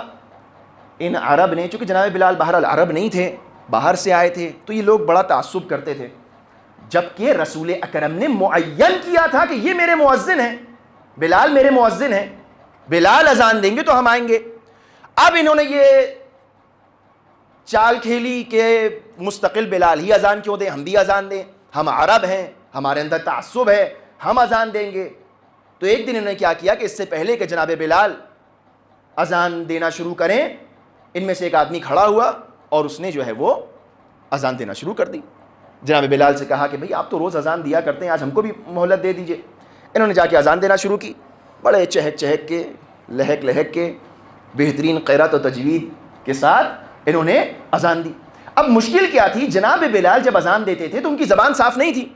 ان عرب نے، چونکہ جناب بلال بہرحال عرب نہیں تھے، باہر سے آئے تھے، تو یہ لوگ بڑا تعصب کرتے تھے، جبکہ رسول اکرم نے معین کیا تھا کہ یہ میرے مؤذن ہیں، بلال میرے مؤذن ہیں، بلال اذان دیں گے تو ہم آئیں گے۔ اب انہوں نے یہ چال کھیلی کہ مستقل بلال ہی اذان کیوں دیں، ہم بھی اذان دیں، ہم عرب ہیں، ہمارے اندر تعصب ہے، ہم اذان دیں گے۔ تو ایک دن انہوں نے کیا کیا کہ اس سے پہلے کہ جناب بلال اذان دینا شروع کریں، ان میں سے ایک آدمی کھڑا ہوا اور اس نے جو ہے وہ اذان دینا شروع کر دی۔ جناب بلال سے کہا کہ بھئی آپ تو روز اذان دیا کرتے ہیں، آج ہم کو بھی مہلت دے دیجئے۔ انہوں نے جا کے اذان دینا شروع کی، بڑے چہک کے، لہک کے، بہترین قرات و تجوید کے ساتھ انہوں نے اذان دی۔ اب مشکل کیا تھی، جناب بلال جب اذان دیتے تھے تو ان کی زبان صاف نہیں تھی،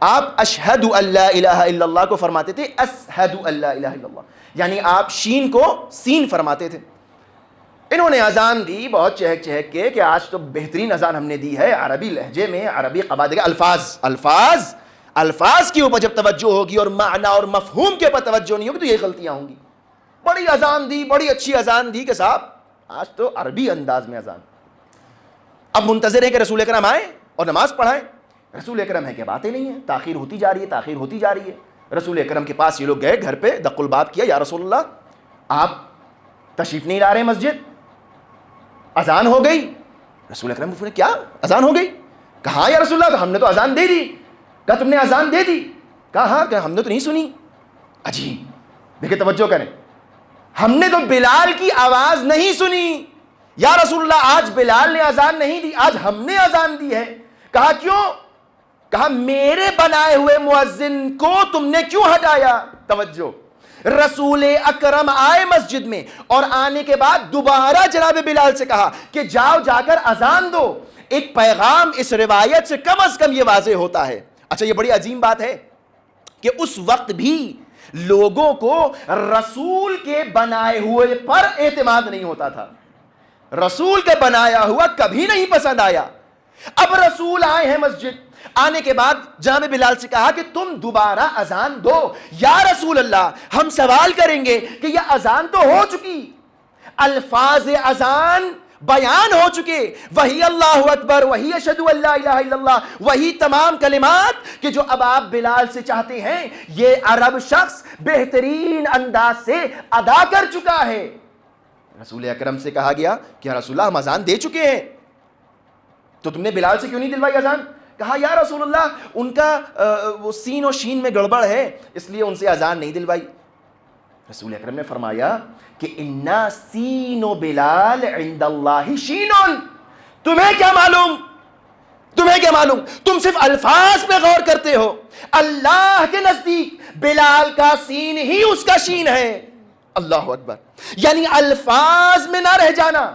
آپ اشہد ان لا الہ الا اللہ کو فرماتے تھے اشہد ان لا الہ الا اللہ، یعنی آپ شین کو سین فرماتے تھے۔ انہوں نے اذان دی بہت چہک کے کہ آج تو بہترین اذان ہم نے دی ہے، عربی لہجے میں، عربی قواعد کے الفاظ کے اوپر جب توجہ ہوگی اور معنی اور مفہوم کے اوپر توجہ نہیں ہوگی تو یہ غلطیاں ہوں گی۔ بڑی اذان دی، بڑی اچھی اذان دی کہ صاحب آج تو عربی انداز میں اذان۔ اب منتظر ہے کہ رسول اکرم آئے اور نماز پڑھائیں، رسول اکرم ہے کہ باتیں نہیں ہیں، تاخیر ہوتی جا رہی ہے۔ رسول اکرم کے پاس یہ لوگ گئے، گھر پہ دق الباب کیا، یا رسول اللہ آپ تشریف نہیں لا رہے مسجد، اذان ہو گئی۔ رسول اکرم نے کیا اذان ہو گئی؟ کہا یا رسول اللہ ہم نے تو اذان دے دی۔ کہا تم نے اذان دے دی؟ کہا ہاں، کہ ہم نے تو نہیں سنی۔ عجیب، دیکھیں توجہ کریں، ہم نے تو بلال کی آواز نہیں سنی۔ یا رسول اللہ آج بلال نے اذان نہیں دی، آج ہم نے اذان دی ہے۔ کہا کیوں؟ کہا میرے بنائے ہوئے مؤذن کو تم نے کیوں ہٹایا؟ توجہ، رسول اکرم آئے مسجد میں اور آنے کے بعد دوبارہ جناب بلال سے کہا کہ جاؤ جا کر اذان دو۔ ایک پیغام اس روایت سے کم از کم یہ واضح ہوتا ہے۔ اچھا، یہ بڑی عظیم بات ہے کہ اس وقت بھی لوگوں کو رسول کے بنائے ہوئے پر اعتماد نہیں ہوتا تھا، رسول کے بنایا ہوا کبھی نہیں پسند آیا۔ اب رسول آئے ہیں مسجد، آنے کے بعد جناب بلال سے کہا کہ تم دوبارہ اذان دو۔ یا رسول اللہ ہم سوال کریں گے کہ یہ اذان تو ہو چکی، الفاظ اذان بیان ہو چکے، وہی اللہ اکبر، وہی اشہدو ان لا الہ الا اللہ، وہی تمام کلمات کہ جو اب آپ بلال سے چاہتے ہیں، یہ عرب شخص بہترین انداز سے ادا کر چکا ہے۔ رسول اکرم سے کہا گیا کہ یا رسول اللہ ہم اذان دے چکے ہیں، تو تم نے بلال سے کیوں نہیں دلوائی اذان؟ کہا یا رسول اللہ ان کا وہ سین و شین میں گڑبڑ ہے، اس لیے ان سے اذان نہیں دلوائی۔ رسول اکرم نے فرمایا کہ انا سین و بلال عند اللہ شین، تمہیں کیا معلوم، تمہیں کیا معلوم، تم صرف الفاظ پہ غور کرتے ہو، اللہ کے نزدیک بلال کا سین ہی اس کا شین ہے۔ اللہ اکبر، یعنی الفاظ میں نہ رہ جانا۔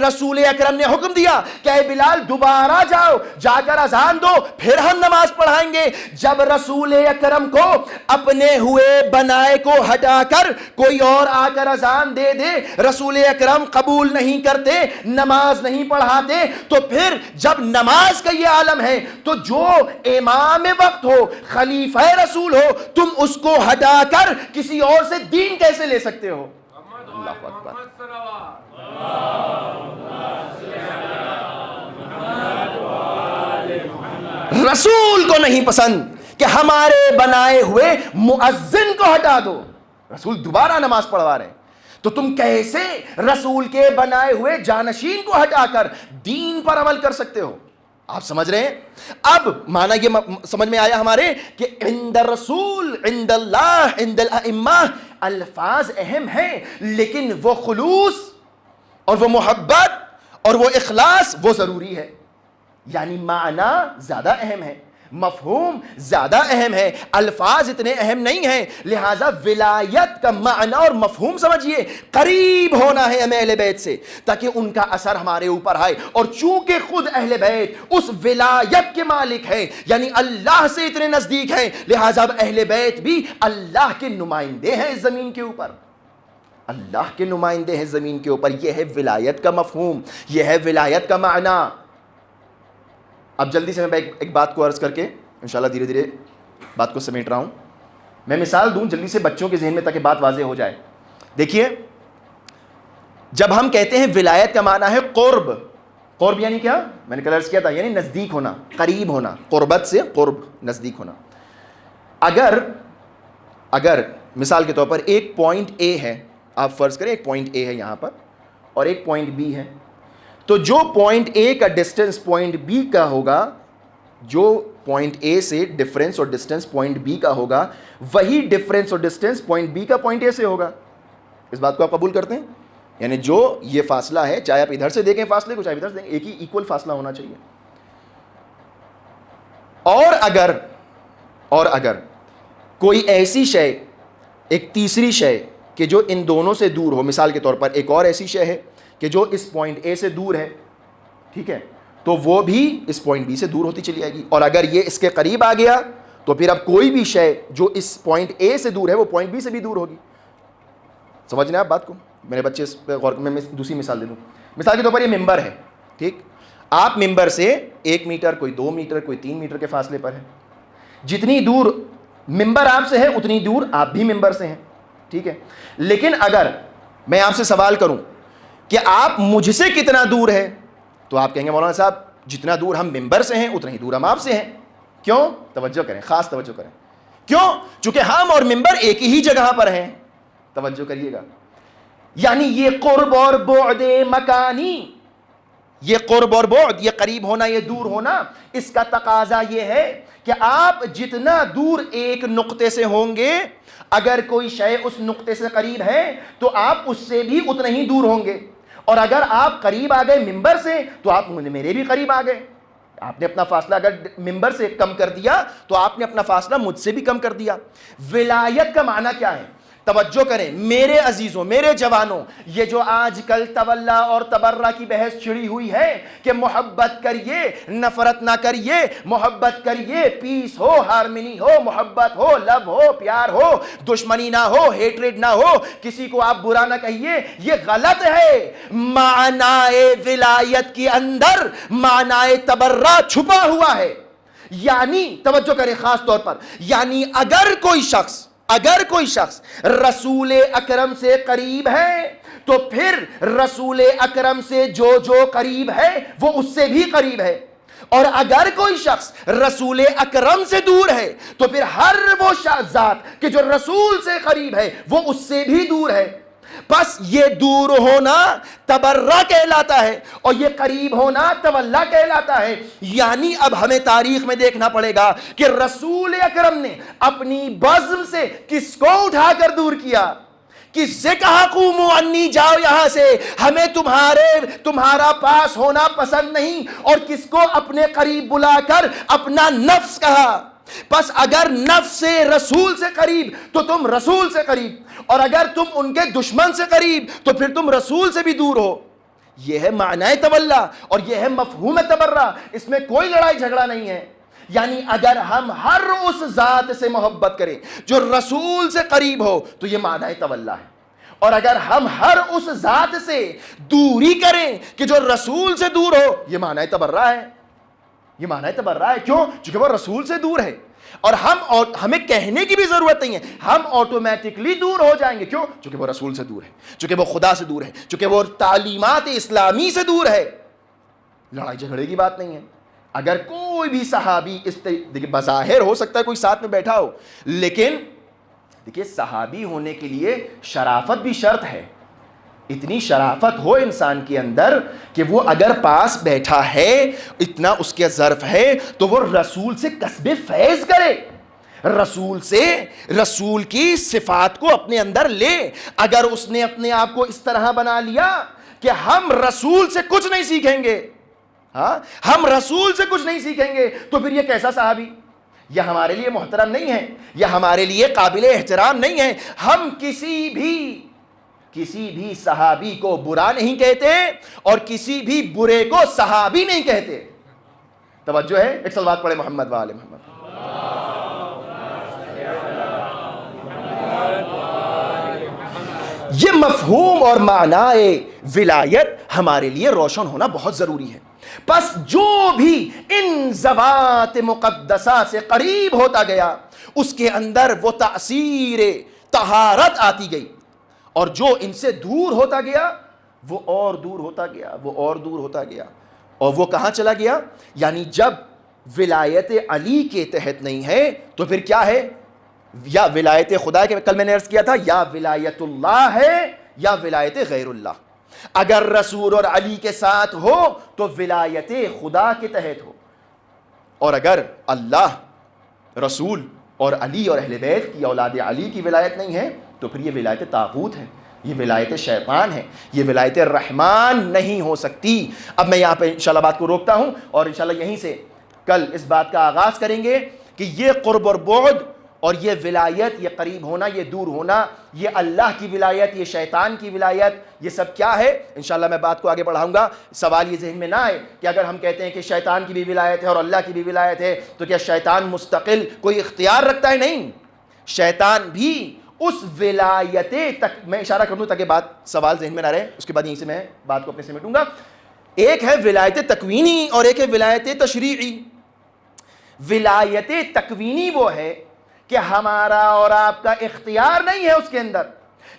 رسول اکرم نے حکم دیا کہ اے بلال دوبارہ جاؤ، جا کر اذان دو، پھر ہم نماز پڑھائیں گے۔ جب رسول اکرم کو اپنے ہوئے بنائے کو ہٹا کر کوئی اور آ کر اذان دے دے، رسول اکرم قبول نہیں کرتے، نماز نہیں پڑھاتے، تو پھر جب نماز کا یہ عالم ہے تو جو امام وقت ہو، خلیفہ رسول ہو، تم اس کو ہٹا کر کسی اور سے دین کیسے لے سکتے ہو؟ اللہ اکبر۔ رسول کو نہیں پسند کہ ہمارے بنائے ہوئے مؤذن کو ہٹا دو، رسول دوبارہ نماز پڑھوا رہے ہیں، تو تم کیسے رسول کے بنائے ہوئے جانشین کو ہٹا کر دین پر عمل کر سکتے ہو؟ آپ سمجھ رہے ہیں؟ اب معنی یہ سمجھ میں آیا ہمارے کہ عند الرسول، عند اللہ، عند الائمہ، الفاظ اہم ہیں، لیکن وہ خلوص اور وہ محبت اور وہ اخلاص وہ ضروری ہے۔ یعنی معنی زیادہ اہم ہے، مفہوم زیادہ اہم ہے، الفاظ اتنے اہم نہیں ہیں، لہٰذا ولایت کا معنی اور مفہوم سمجھیے، قریب ہونا ہے ہمیں اہل بیت سے تاکہ ان کا اثر ہمارے اوپر آئے، اور چونکہ خود اہل بیت اس ولایت کے مالک ہیں، یعنی اللہ سے اتنے نزدیک ہیں، لہٰذا اب اہل بیت بھی اللہ کے نمائندے ہیں اس زمین کے اوپر، اللہ کے نمائندے ہیں زمین کے اوپر۔ یہ ہے ولایت کا مفہوم، یہ ہے ولایت کا معنی۔ اب جلدی سے میں ایک بات کو عرض کر کے انشاءاللہ دھیرے دھیرے بات کو سمیٹ رہا ہوں۔ میں مثال دوں جلدی سے بچوں کے ذہن میں تاکہ بات واضح ہو جائے۔ دیکھیے، جب ہم کہتے ہیں ولایت کا معنی ہے قرب، قرب یعنی کیا؟ میں نے کل عرض کیا تھا، یعنی نزدیک ہونا، قریب ہونا، قربت سے قرب، نزدیک ہونا۔ اگر مثال کے طور پر ایک پوائنٹ اے ہے، آپ فرض کریں ایک پوائنٹ اے ہے یہاں پر اور ایک پوائنٹ بی ہے، تو جو پوائنٹ اے کا ڈسٹنس پوائنٹ بی کا ہوگا، جو پوائنٹ اے سے ڈفرنس اور ڈسٹنس پوائنٹ بی کا ہوگا، وہی ڈفرنس اور ڈسٹنس پوائنٹ بی کا پوائنٹ اے سے ہوگا۔ اس بات کو آپ قبول کرتے ہیں؟ یعنی جو یہ فاصلہ ہے، چاہے آپ ادھر سے دیکھیں فاصلے کو، چاہے ادھر سے دیکھیں، ایک ہی ایکول فاصلہ ہونا چاہیے۔ اور اگر کوئی ایسی شے، ایک تیسری شے کہ جو ان دونوں سے دور ہو، مثال کے طور پر ایک اور ایسی شے ہے کہ جو اس پوائنٹ اے سے دور ہے، ٹھیک ہے، تو وہ بھی اس پوائنٹ بی سے دور ہوتی چلی جائے گی، اور اگر یہ اس کے قریب آ گیا تو پھر اب کوئی بھی شے جو اس پوائنٹ اے سے دور ہے وہ پوائنٹ بی سے بھی دور ہوگی۔ سمجھ رہے ہیں آپ بات کو؟ میرے بچے اس پہ غور کریں۔ میں دوسری مثال دے دوں، مثال کے طور پر یہ ممبر ہے، ٹھیک، آپ ممبر سے 1 میٹر، کوئی 2 میٹر، کوئی 3 میٹر کے فاصلے پر ہے، جتنی دور ممبر آپ سے ہے اتنی دور آپ بھی ممبر سے ہیں، ٹھیک ہے۔ لیکن اگر میں آپ سے سوال کروں کہ آپ مجھ سے کتنا دور ہے، تو آپ کہیں گے مولانا صاحب جتنا دور ہم ممبر سے ہیں اتنا ہی دور ہم آپ سے ہیں۔ کیوں؟ توجہ کریں، خاص توجہ کریں، کیوں؟ چونکہ ہم اور ممبر ایک ہی جگہ پر ہیں۔ توجہ کریے گا، یعنی یہ قرب اور بعد مکانی، یہ قرب اور بعد، یہ قریب ہونا، یہ دور ہونا، اس کا تقاضا یہ ہے کہ آپ جتنا دور ایک نقطے سے ہوں گے، اگر کوئی شے اس نقطے سے قریب ہے تو آپ اس سے بھی اتنا ہی دور ہوں گے، اور اگر آپ قریب آ گئے ممبر سے تو آپ میرے بھی قریب آ گئے۔ آپ نے اپنا فاصلہ اگر ممبر سے کم کر دیا تو آپ نے اپنا فاصلہ مجھ سے بھی کم کر دیا۔ ولایت کا معنی کیا ہے؟ توجہ کریں میرے عزیزوں، میرے جوانوں، یہ جو آج کل تولا اور تبرہ کی بحث چھڑی ہوئی ہے کہ محبت کریے، نفرت نہ کریے، محبت کریے، پیس ہو، ہارمنی ہو، محبت ہو، لو ہو، پیار ہو، دشمنی نہ ہو، ہیٹریڈ نہ ہو، کسی کو آپ برا نہ کہیے، یہ غلط ہے۔ معنی ولایت کے اندر معنی تبرہ چھپا ہوا ہے، یعنی توجہ کریں خاص طور پر، یعنی اگر کوئی شخص اگر کوئی شخص رسول اکرم سے قریب ہے تو پھر رسول اکرم سے جو جو قریب ہے وہ اس سے بھی قریب ہے، اور اگر کوئی شخص رسول اکرم سے دور ہے تو پھر ہر وہ ذات کہ جو رسول سے قریب ہے وہ اس سے بھی دور ہے۔ بس یہ دور ہونا تبرہ کہلاتا ہے اور یہ قریب ہونا تولا کہلاتا ہے۔ یعنی اب ہمیں تاریخ میں دیکھنا پڑے گا کہ رسول اکرم نے اپنی بزم سے کس کو اٹھا کر دور کیا، کس سے کہا قوموا انی، جاؤ یہاں سے، ہمیں تمہارا پاس ہونا پسند نہیں، اور کس کو اپنے قریب بلا کر اپنا نفس کہا۔ پس اگر نفس سے رسول سے قریب تو تم رسول سے قریب، اور اگر تم ان کے دشمن سے قریب تو پھر تم رسول سے بھی دور ہو۔ یہ ہے معنی تولا اور یہ ہے مفہوم تبرہ، اس میں کوئی لڑائی جھگڑا نہیں ہے۔ یعنی اگر ہم ہر اس ذات سے محبت کریں جو رسول سے قریب ہو تو یہ معنی تولا ہے، اور اگر ہم ہر اس ذات سے دوری کریں کہ جو رسول سے دور ہو یہ معنی تبرہ ہے۔ یہ معنی تبرہ ہے، کیوں؟ چونکہ وہ رسول سے دور ہے، اور ہمیں کہنے کی بھی ضرورت نہیں ہے، ہم آٹومیٹکلی دور ہو جائیں گے۔ کیوں؟ چونکہ وہ رسول سے دور ہے، چونکہ وہ خدا سے دور ہے، چونکہ وہ تعلیمات اسلامی سے دور ہے۔ لڑائی جھگڑے کی بات نہیں ہے۔ اگر کوئی بھی صحابی دیکھیں بظاہر ہو سکتا ہے کوئی ساتھ میں بیٹھا ہو، لیکن دیکھیے صحابی ہونے کے لیے شرافت بھی شرط ہے۔ اتنی شرافت ہو انسان کے اندر کہ وہ اگر پاس بیٹھا ہے، اتنا اس کے ظرف ہے، تو وہ رسول سے کسب فیض کرے، رسول سے رسول کی صفات کو اپنے اندر لے۔ اگر اس نے اپنے آپ کو اس طرح بنا لیا کہ ہم رسول سے کچھ نہیں سیکھیں گے، ہاں ہم رسول سے کچھ نہیں سیکھیں گے، تو پھر یہ کیسا صحابی؟ یہ ہمارے لیے محترم نہیں ہے، یہ ہمارے لیے قابل احترام نہیں ہے۔ ہم کسی بھی صحابی کو برا نہیں کہتے اور کسی بھی برے کو صحابی نہیں کہتے۔ توجہ ہے؟ ایک صلوات پڑھے محمد وآل محمد۔ یہ مفہوم اور معنی ولایت ہمارے لیے روشن ہونا بہت ضروری ہے۔ پس جو بھی ان ذوات مقدسہ سے قریب ہوتا گیا اس کے اندر وہ تأثیر طہارت آتی گئی، اور جو ان سے دور ہوتا گیا وہ اور دور ہوتا گیا، وہ اور دور ہوتا گیا، اور وہ کہاں چلا گیا؟ یعنی جب ولایت علی کے تحت نہیں ہے تو پھر کیا ہے؟ یا ولایت خدا کے، کل میں نے عرض کیا تھا، یا ولایت اللہ ہے یا ولایت غیر اللہ۔ اگر رسول اور علی کے ساتھ ہو تو ولایت خدا کے تحت ہو، اور اگر اللہ، رسول اور علی اور اہل بیت کی اولاد علی کی ولایت نہیں ہے تو پھر یہ ولایت طاغوت ہے، یہ ولایت شیطان ہے، یہ ولایت رحمان نہیں ہو سکتی۔ اب میں یہاں پہ انشاءاللہ بات کو روکتا ہوں، اور انشاءاللہ یہیں سے کل اس بات کا آغاز کریں گے کہ یہ قرب اور بعد اور یہ ولایت، یہ قریب ہونا، یہ دور ہونا، یہ اللہ کی ولایت، یہ شیطان کی ولایت، یہ سب کیا ہے؟ انشاءاللہ میں بات کو آگے بڑھاؤں گا۔ سوال یہ ذہن میں نہ آئے کہ اگر ہم کہتے ہیں کہ شیطان کی بھی ولایت ہے اور اللہ کی بھی ولایت ہے تو کیا شیطان مستقل کوئی اختیار رکھتا ہے؟ نہیں، شیطان بھی اس ولایت تک، میں اشارہ کر دوں تاکہ بات سوال ذہن میں نہ رہے، اس کے بعد یہیں سے میں بات کو اپنے سمیٹوں گا۔ ایک ہے ولایت تکوینی اور ایک ہے ولایت تشریعی۔ ولایت تکوینی وہ ہے کہ ہمارا اور آپ کا اختیار نہیں ہے اس کے اندر،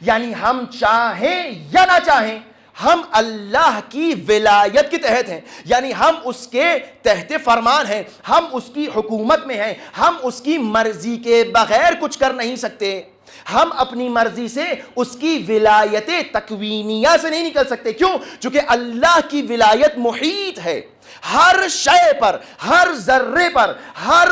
یعنی ہم چاہیں یا نہ چاہیں ہم اللہ کی ولایت کے تحت ہیں، یعنی ہم اس کے تحت فرمان ہیں، ہم اس کی حکومت میں ہیں، ہم اس کی مرضی کے بغیر کچھ کر نہیں سکتے، ہم اپنی مرضی سے اس کی ولایت تکوینیہ سے نہیں نکل سکتے۔ کیوں؟ چونکہ اللہ کی ولایت محیط ہے، ہر شے پر، ہر ذرے پر، ہر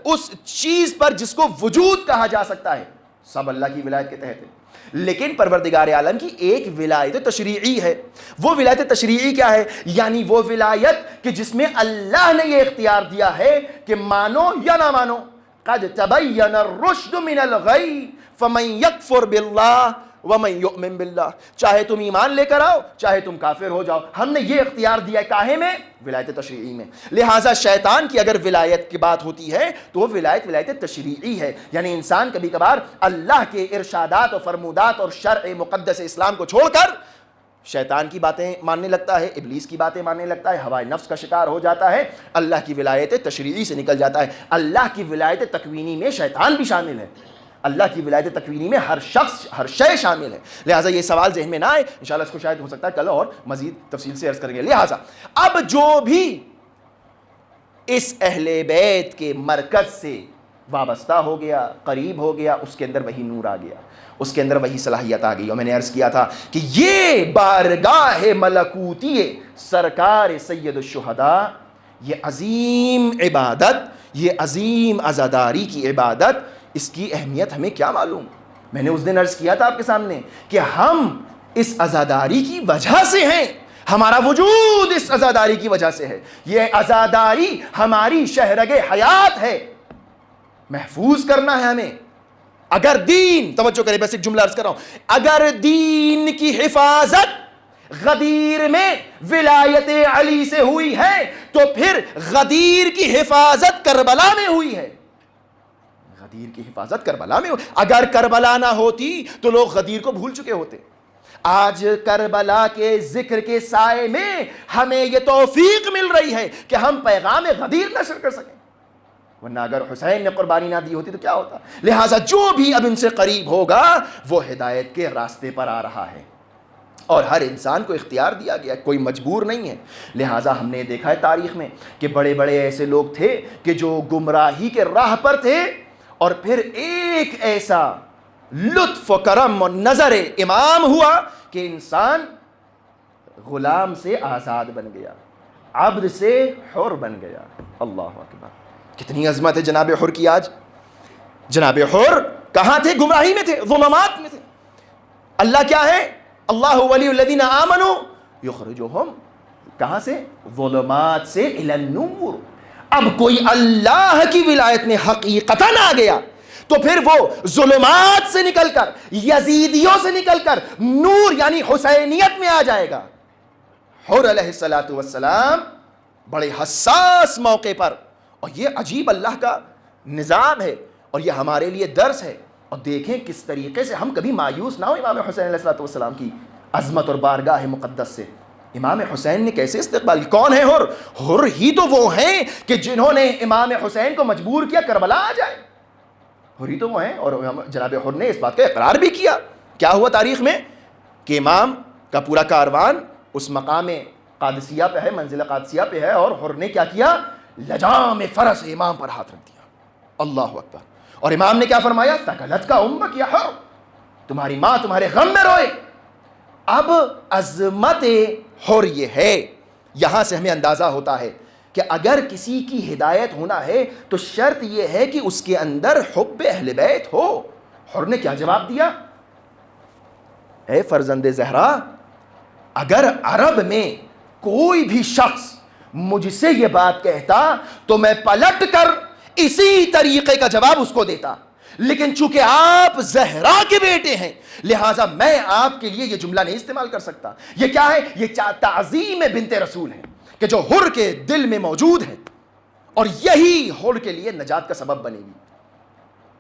اس چیز پر جس کو وجود کہا جا سکتا ہے، سب اللہ کی ولایت کے تحت ہے۔ لیکن پروردگار عالم کی ایک ولایت تشریعی ہے۔ وہ ولایت تشریعی کیا ہے؟ یعنی وہ ولایت کہ جس میں اللہ نے یہ اختیار دیا ہے کہ مانو یا نہ مانو۔ قد تبین الرشد من الغی فمن یکفر باللہ ومن یؤمن باللہ، چاہے تم ایمان لے کر آؤ چاہے تم کافر ہو جاؤ، ہم نے یہ اختیار دیا ہے کاہے میں؟ ولایت تشریعی میں۔ لہٰذا شیطان کی اگر ولایت کی بات ہوتی ہے تو وہ ولایت تشریعی ہے، یعنی انسان کبھی کبھار اللہ کے ارشادات اور فرمودات اور شرع مقدس اسلام کو چھوڑ کر شیطان کی باتیں ماننے لگتا ہے، ابلیس کی باتیں ماننے لگتا ہے، ہوائے نفس کا شکار ہو جاتا ہے، اللہ کی ولایت تشریعی سے نکل جاتا ہے۔ اللہ کی ولایت تکوینی میں شیطان بھی شامل ہے، اللہ کی ولایت تکوینی میں ہر شخص ہر شے شامل ہے. لہٰذا یہ سوال ذہن میں نہ آئے, انشاءاللہ اس کو شاید ہو سکتا ہے کل اور مزید تفصیل سے عرض کریں گے. لہٰذا اب جو بھی اس اہل بیت کے مرکز سے وابستہ ہو گیا, قریب ہو گیا, اس کے اندر وہی نور آ گیا, اس کے اندر وہی صلاحیت آ گئی. اور میں نے عرض کیا تھا کہ یہ بارگاہ ملکوتی سرکار سید الشہداء, یہ عظیم عبادت, یہ عظیم عزاداری کی عبادت, اس کی اہمیت ہمیں کیا معلوم. میں نے اس دن عرض کیا تھا آپ کے سامنے کہ ہم اس عزاداری کی وجہ سے ہیں, ہمارا وجود اس عزاداری کی وجہ سے ہے. یہ عزاداری ہماری شہرگ حیات ہے, محفوظ کرنا ہے ہمیں. اگر دین, توجہ کریں بس ایک جملہ عرض کر رہا ہوں, اگر دین کی حفاظت غدیر میں ولایت علی سے ہوئی ہے تو پھر غدیر کی حفاظت کربلا میں ہوئی ہے. غدیر کی حفاظت کربلا میں ہوئی. اگر کربلا نہ ہوتی تو لوگ غدیر کو بھول چکے ہوتے. آج کربلا کے ذکر کے سائے میں ہمیں یہ توفیق مل رہی ہے کہ ہم پیغام غدیر نشر کر سکیں, ورنہ اگر حسین نے قربانی نہ دی ہوتی تو کیا ہوتا. لہٰذا جو بھی اب ان سے قریب ہوگا وہ ہدایت کے راستے پر آ رہا ہے, اور ہر انسان کو اختیار دیا گیا, کوئی مجبور نہیں ہے. لہٰذا ہم نے دیکھا ہے تاریخ میں کہ بڑے بڑے ایسے لوگ تھے کہ جو گمراہی کے راہ پر تھے, اور پھر ایک ایسا لطف و کرم اور نظر امام ہوا کہ انسان غلام سے آزاد بن گیا, عبد سے حر بن گیا. اللہ اکبر, کتنی عظمت ہے جناب حر کی. آج جناب حر کہاں تھے؟ گمراہی میں تھے, ظلمات میں تھے. اللہ کیا ہے؟ اللہ ولی الذین آمنوا یخرجہم کہاں سے؟ ظلمات سے الی النور. اب کوئی اللہ کی ولایت میں حقیقتاً آ گیا تو پھر وہ ظلمات سے نکل کر, یزیدیوں سے نکل کر نور یعنی حسینیت میں آ جائے گا. حر علیہ السلام بڑے حساس موقع پر, اور یہ عجیب اللہ کا نظام ہے اور یہ ہمارے لیے درس ہے. اور دیکھیں کس طریقے سے ہم کبھی مایوس نہ ہو امام حسین علیہ السلام کی عظمت اور بارگاہ مقدس سے. امام حسین نے کیسے استقبال. کون ہے حر؟ حر ہی تو وہ ہیں کہ جنہوں نے امام حسین کو مجبور کیا کربلا آ جائے. حر ہی تو وہ ہیں, اور جناب حر نے اس بات کا اقرار بھی کیا. کیا ہوا تاریخ میں کہ امام کا پورا کاروان اس مقام قادسیہ پہ ہے, منزل قادسیہ پہ ہے, اور حر نے کیا کیا؟ لجام فرس امام پر ہاتھ رکھ دیا. اللہ اکبر. اور امام نے کیا فرمایا؟ ثقلت کا امک یا حر, تمہاری ماں تمہارے غم میں روئے. اب عظمت حر یہ ہے, یہاں سے ہمیں اندازہ ہوتا ہے کہ اگر کسی کی ہدایت ہونا ہے تو شرط یہ ہے کہ اس کے اندر حب اہل بیت ہو. حر نے کیا جواب دیا؟ اے فرزند زہرا, اگر عرب میں کوئی بھی شخص مجھ سے یہ بات کہتا تو میں پلٹ کر اسی طریقے کا جواب اس کو دیتا, لیکن چونکہ آپ زہرا کے بیٹے ہیں لہٰذا میں آپ کے لیے یہ جملہ نہیں استعمال کر سکتا. یہ کیا ہے؟ یہ تعظیم بنت رسول ہے کہ جو حر کے دل میں موجود ہے, اور یہی حر کے لیے نجات کا سبب بنے گی.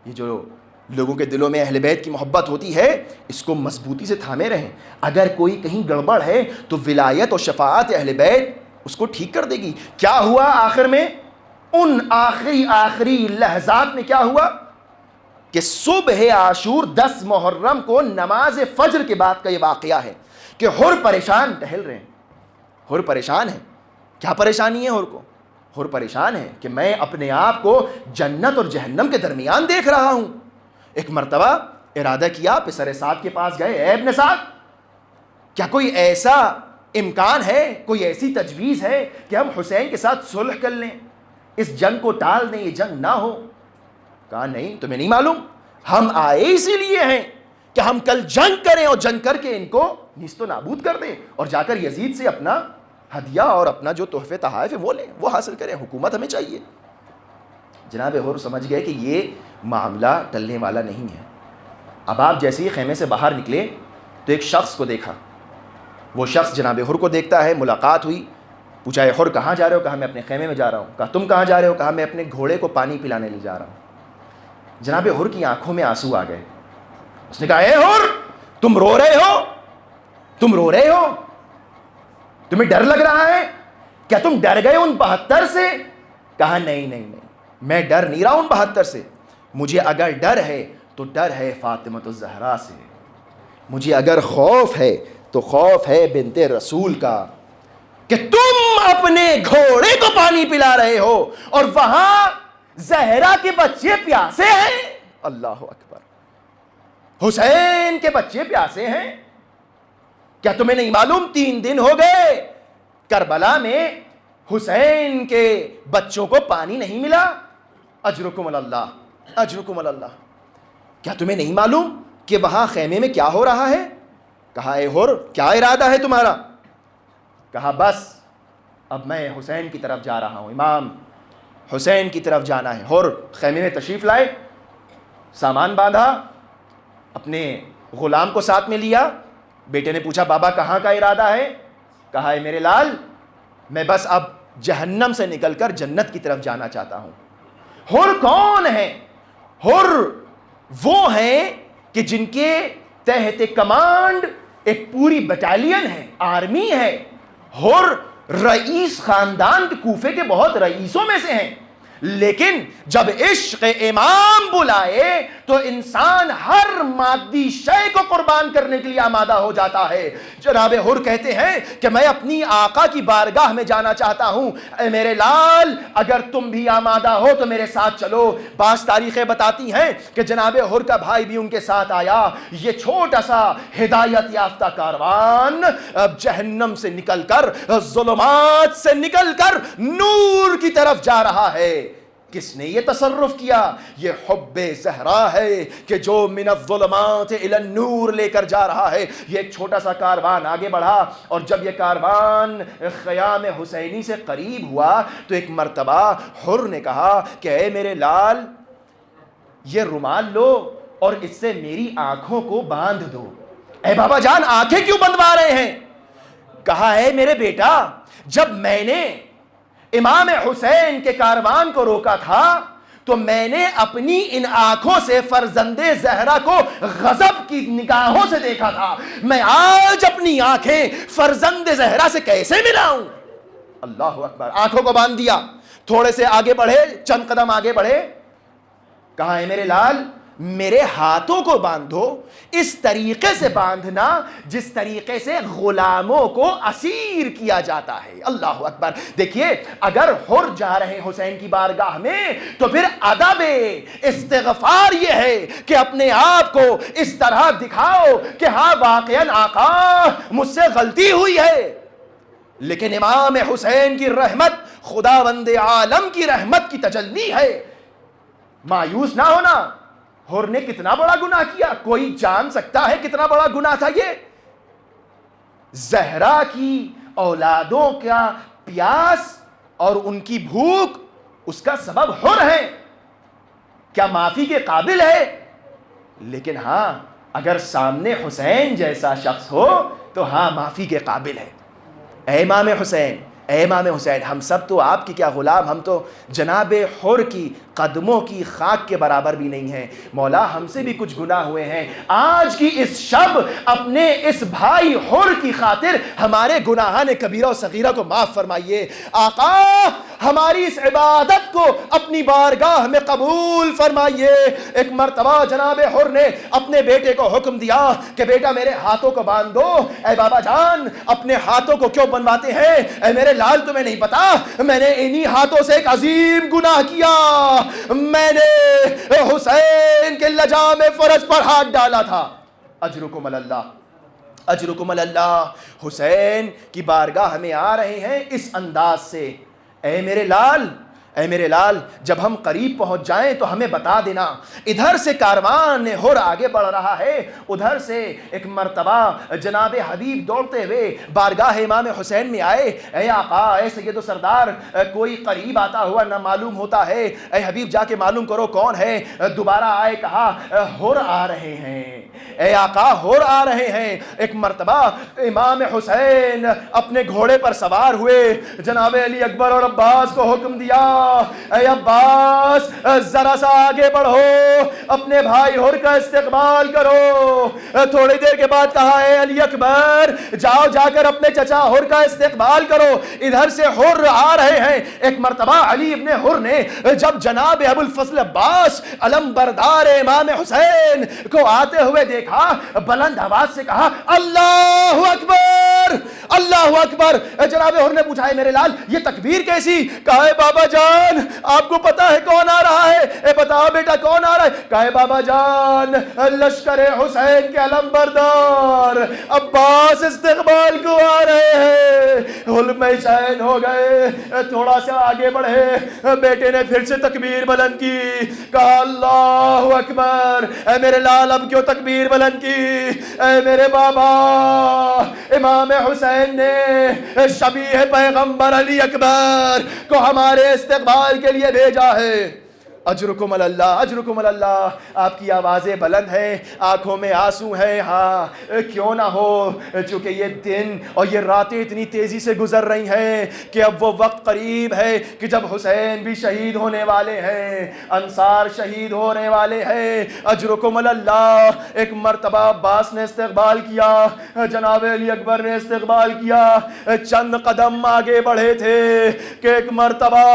یہ جو لوگوں کے دلوں میں اہل بیت کی محبت ہوتی ہے اس کو مضبوطی سے تھامے رہیں. اگر کوئی کہیں گڑبڑ ہے تو ولایت اور شفاعت اہل بیت اس کو ٹھیک کر دے گی. کیا ہوا آخر میں؟ ان آخری لحظات میں کیا ہوا کہ صبح عاشور 10 محرم کو نماز فجر کے بعد کا یہ واقعہ ہے کہ حر پریشان ٹہل رہے ہیں. حر پریشان ہے. کیا پریشانی ہے حر کو؟ حر پریشان ہے کہ میں اپنے آپ کو جنت اور جہنم کے درمیان دیکھ رہا ہوں. ایک مرتبہ ارادہ کیا, پسر سعد کے پاس گئے, اے ابن سعد کیا کوئی ایسا امکان ہے, کوئی ایسی تجویز ہے کہ ہم حسین کے ساتھ صلح کر لیں, اس جنگ کو ٹال دیں, یہ جنگ نہ ہو؟ کہا نہیں, تمہیں نہیں معلوم, ہم آئے اسی لیے ہیں کہ ہم کل جنگ کریں اور جنگ کر کے ان کو نیست و نابود کر دیں, اور جا کر یزید سے اپنا ہدیہ اور اپنا جو تحفے تحائف ہے وہ لیں, وہ حاصل کریں, حکومت ہمیں چاہیے. جناب حر سمجھ گئے کہ یہ معاملہ ٹلنے والا نہیں ہے. اب آپ جیسے ہی خیمے سے باہر نکلے تو ایک شخص کو دیکھا. وہ شخص جناب حر کو دیکھتا ہے, ملاقات ہوئی, پوچھا اے حر کہاں جا رہے ہو؟ کہا میں اپنے خیمے میں جا رہا ہوں. کہا تم کہاں جا رہے ہو؟ کہا میں اپنے گھوڑے کو پانی پلانے لے جا رہا ہوں. جناب حر کی آنکھوں میں آنسو آ گئے. اس نے کہا اے حر تم رو رہے ہو؟ تم رو رہے ہو؟ تمہیں ڈر لگ رہا ہے کیا؟ تم ڈر گئے ان 72 سے؟ کہا نہیں نہیں نہیں, میں ڈر نہیں رہا ان 72 سے. مجھے اگر ڈر ہے تو ڈر ہے فاطمۃ الزہرا سے، مجھے اگر خوف ہے تو خوف ہے بنت رسول کا، کہ تم اپنے گھوڑے کو پانی پلا رہے ہو اور وہاں زہرا کے بچے پیاسے ہیں۔ اللہ اکبر، حسین کے بچے پیاسے ہیں، کیا تمہیں نہیں معلوم 3 دن ہو گئے کربلا میں حسین کے بچوں کو پانی نہیں ملا؟ اجرکم اللہ، اجرکم اللہ، کیا تمہیں نہیں معلوم کہ وہاں خیمے میں کیا ہو رہا ہے؟ کہا اے حر، کیا ارادہ ہے تمہارا؟ کہا بس اب میں حسین کی طرف جا رہا ہوں، امام حسین کی طرف جانا ہے۔ حر خیمے میں تشریف لائے، سامان باندھا، اپنے غلام کو ساتھ میں لیا۔ بیٹے نے پوچھا بابا کہاں کا ارادہ ہے؟ کہا اے میرے لال، میں بس اب جہنم سے نکل کر جنت کی طرف جانا چاہتا ہوں۔ حر کون ہے؟ حر وہ ہیں کہ جن کے تحت کمانڈ ایک پوری بٹالین ہے، آرمی ہے۔ حر رئیس خاندان کے کوفے کے بہت رئیسوں میں سے ہیں، لیکن جب عشق امام بلائے تو انسان ہر مادی شے کو قربان کرنے کے لیے آمادہ ہو جاتا ہے۔ جناب حر کہتے ہیں کہ میں اپنی آقا کی بارگاہ میں جانا چاہتا ہوں، اے میرے لال اگر تم بھی آمادہ ہو تو میرے ساتھ چلو۔ بعض تاریخیں بتاتی ہیں کہ جناب حر کا بھائی بھی ان کے ساتھ آیا۔ یہ چھوٹا سا ہدایت یافتہ کاروان اب جہنم سے نکل کر، ظلمات سے نکل کر نور کی طرف جا رہا ہے۔ کس نے یہ تصرف کیا؟ یہ حب زہرا ہے کہ جو من الظلمات الی النور لے کر جا رہا ہے۔ یہ ایک چھوٹا سا کاروان آگے بڑھا، اور جب یہ کاروان خیام حسینی سے قریب ہوا تو ایک مرتبہ حر نے کہا کہ اے میرے لال یہ رومال لو اور اس سے میری آنکھوں کو باندھ دو۔ اے بابا جان آنکھیں کیوں بندوا رہے ہیں؟ کہا ہے میرے بیٹا جب میں نے امام حسین کے کاروان کو روکا تھا تو میں نے اپنی ان آنکھوں سے فرزند زہرا کو غضب کی نگاہوں سے دیکھا تھا، میں آج اپنی آنکھیں فرزند زہرا سے کیسے ملاؤں؟ اللہ اکبر، آنکھوں کو باندھ دیا۔ تھوڑے سے آگے بڑھے، چند قدم آگے بڑھے، کہا ہے میرے لال میرے ہاتھوں کو باندھو، اس طریقے سے باندھنا جس طریقے سے غلاموں کو اسیر کیا جاتا ہے۔ اللہ اکبر، دیکھیے اگر حر جا رہے حسین کی بارگاہ میں تو پھر ادب استغفار یہ ہے کہ اپنے آپ کو اس طرح دکھاؤ کہ ہاں واقعاً آقا مجھ سے غلطی ہوئی ہے۔ لیکن امام حسین کی رحمت خداوند عالم کی رحمت کی تجلی ہے، مایوس نہ ہونا۔ حر نے کتنا بڑا گناہ کیا، کوئی جان سکتا ہے کتنا بڑا گناہ تھا یہ؟ زہرا کی اولادوں کا پیاس اور ان کی بھوک اس کا سبب حر ہے، کیا معافی کے قابل ہے؟ لیکن ہاں اگر سامنے حسین جیسا شخص ہو تو ہاں معافی کے قابل ہے۔ اے امام حسین، اے امام حسین، ہم سب تو آپ کی کیا غلام، ہم تو جناب حر کی قدموں کی خاک کے برابر بھی نہیں ہیں۔ مولا ہم سے بھی کچھ گناہ ہوئے ہیں، آج کی اس شب اپنے اس بھائی حر کی خاطر ہمارے گناہان کبیرہ و صغیرہ کو معاف فرمائیے۔ آقا ہماری اس عبادت کو اپنی بارگاہ میں قبول فرمائیے۔ ایک مرتبہ جناب حر نے اپنے بیٹے کو حکم دیا کہ بیٹا میرے ہاتھوں کو باندھ دو۔ اے بابا جان اپنے ہاتھوں کو کیوں بنواتے ہیں؟ اے میرے لال تمہیں نہیں پتا میں نے انہی ہاتھوں سے ایک عظیم گناہ کیا، میں نے حسین کے لجام فرج پر ہاتھ ڈالا تھا۔ اجرکم اللہ، اجرکم اللہ۔ حسین کی بارگاہ ہمیں آ رہے ہیں اس انداز سے، اے میرے لال، اے میرے لال جب ہم قریب پہنچ جائیں تو ہمیں بتا دینا۔ ادھر سے کاروان حر آگے بڑھ رہا ہے، ادھر سے ایک مرتبہ جناب حبیب دوڑتے ہوئے بارگاہ امام حسین میں آئے۔ اے آقا، اے سید و سردار، کوئی قریب آتا ہوا نہ معلوم ہوتا ہے، اے حبیب جا کے معلوم کرو کون ہے۔ دوبارہ آئے، کہا حر آ رہے ہیں۔ اے آقا حر آ رہے ہیں۔ ایک مرتبہ امام حسین اپنے گھوڑے پر سوار ہوئے، جناب علی اکبر اور عباس کو حکم دیا اے عباس ذرا سا آگے بڑھو، اپنے بھائی حر کا استقبال کرو۔ تھوڑی دیر کے بعد کہا اے علی اکبر جاؤ جا کر اپنے چچا حر کا استقبال کرو، ادھر سے حر آ رہے ہیں۔ ایک مرتبہ علی ابن حر نے جب جناب ابو الفضل عباس علم بردار امام حسین کو آتے ہوئے دیکھا، بلند آواز سے کہا اللہ اکبر اللہ اکبر۔ جناب حر نے پوچھا ہے میرے لال یہ تکبیر کیسی؟ کہا ہے بابا جان آپ کو پتا ہے کون آ رہا ہے؟ اے بتاؤ بیٹا کون آ رہا ہے؟ کہا ہے بابا جان لشکر حسین کے علم بردار عباس استقبال کو آ رہے ہیں۔ حلم شہن ہو گئے، تھوڑا سا آگے بڑھے، بیٹے نے پھر سے تکبیر بلند کی، کہا اللہ اکبر۔ اے میرے لال اب کیوں تکبیر بلند کی؟ اے میرے بابا امام حسین نے شبیہ پیغمبر علی اکبر کو ہمارے استقبال کے لیے بھیجا ہے۔ اجرکم اللہ اجرکم اللہ۔ آپ کی آوازیں بلند ہیں، آنکھوں میں آنسو ہیں، ہاں کیوں نہ ہو، چونکہ یہ دن اور یہ راتیں اتنی تیزی سے گزر رہی ہیں کہ اب وہ وقت قریب ہے کہ جب حسین بھی شہید ہونے والے ہیں، انصار شہید ہونے والے ہیں۔ اجرکم اللہ۔ ایک مرتبہ عباس نے استقبال کیا، جناب علی اکبر نے استقبال کیا، چند قدم آگے بڑھے تھے کہ ایک مرتبہ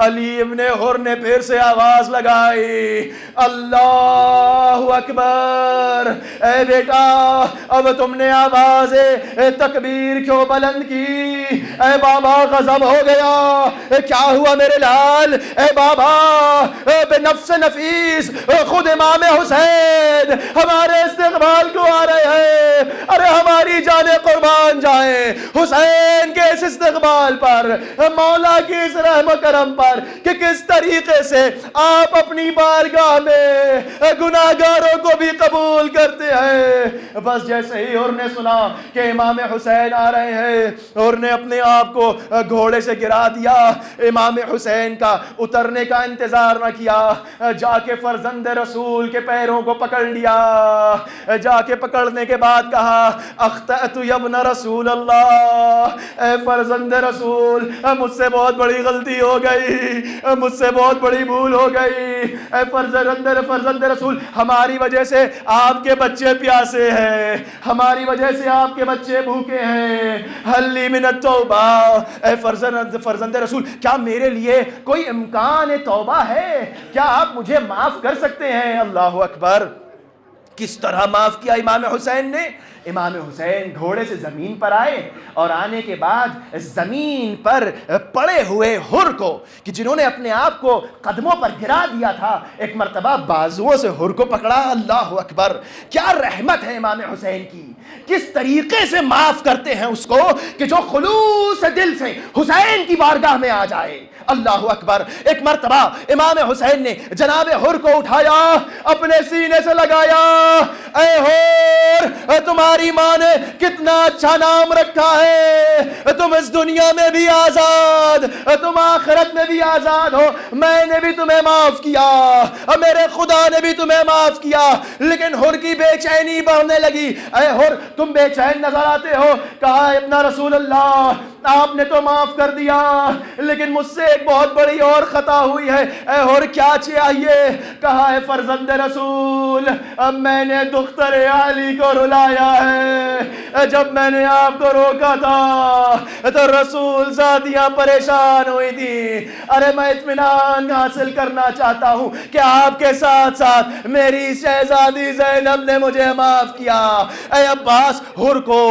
علی ابن حر نے پھر سے آواز لگائی اللہ اکبر۔ اے بیٹا اب تم نے آواز تکبیر کیوں بلند کی؟ اے بابا غضب ہو گیا، کیا ہوا میرے لال؟ اے بابا بے نفس نفیس خود امام حسین ہمارے استقبال کو آ رہے ہیں، ارے ہماری جانیں قربان جائیں حسین کے اس استقبال پر، مولا کی اس رحم و کرم پر کہ کس طریقے سے آپ اپنی بارگاہ میں گناہگاروں کو بھی قبول کرتے ہیں۔ بس جیسے ہی حر نے سنا کہ امام حسین آ رہے ہیں، حر نے اپنے آپ کو گھوڑے سے گرا دیا، امام حسین کا اترنے کا انتظار نہ کیا، جا کے فرزند رسول کے پیروں کو پکڑ لیا، جا کے پکڑنے کے بعد کہا اخطأت یا ابن رسول اللہ، اے فرزند رسول مجھ سے بہت بڑی غلطی ہو گئی، مجھ سے بہت بڑی بھول ہو گئی، اے فرزند رسول ہماری وجہ سے آپ کے بچے پیاسے ہیں، ہماری وجہ سے آپ کے بچے بھوکے ہیں، حل لی من التوبہ۔ اے فرزند رسول کیا میرے لیے کوئی امکان توبہ ہے؟ کیا آپ مجھے معاف کر سکتے ہیں؟ اللہ اکبر۔ کس طرح معاف کیا امام حسین نے؟ امام حسین گھوڑے سے زمین پر آئے اور آنے کے بعد زمین پر پڑے ہوئے حر کو کہ جنہوں نے اپنے آپ کو قدموں پر گرا دیا تھا، ایک مرتبہ بازوؤں سے حر کو پکڑا۔ اللہ اکبر، کیا رحمت ہے امام حسین کی، کس طریقے سے معاف کرتے ہیں اس کو کہ جو خلوص دل سے حسین کی بارگاہ میں آ جائے۔ اللہ اکبر۔ ایک مرتبہ امام حسین نے جناب حر کو اٹھایا، اپنے سینے سے لگایا، اے حر تمہاری ماں نے کتنا اچھا نام رکھا ہے، تم اس دنیا میں بھی آزاد، تم آخرت میں بھی آزاد ہو، میں نے بھی تمہیں معاف کیا، میرے خدا نے بھی تمہیں معاف کیا۔ لیکن حر کی بے چینی بڑھنے لگی، اے حر تم بے چین نظر آتے ہو۔ کہا ابن رسول اللہ آپ نے تو معاف کر دیا، لیکن مجھ سے ایک بہت بڑی اور خطا ہوئی ہے۔ اے حر کیا چاہیے؟ کہا ہے فرزند رسول اب میں نے دختر علی کو رلایا ہے، جب میں نے آپ کو روکا تھا تو رسول ذاتیاں پریشان ہوئی تھی، ارے میں اطمینان حاصل کرنا چاہتا ہوں کہ آپ کے ساتھ ساتھ میری شہزادی زینب نے مجھے معاف کیا۔ اے عباس حر کو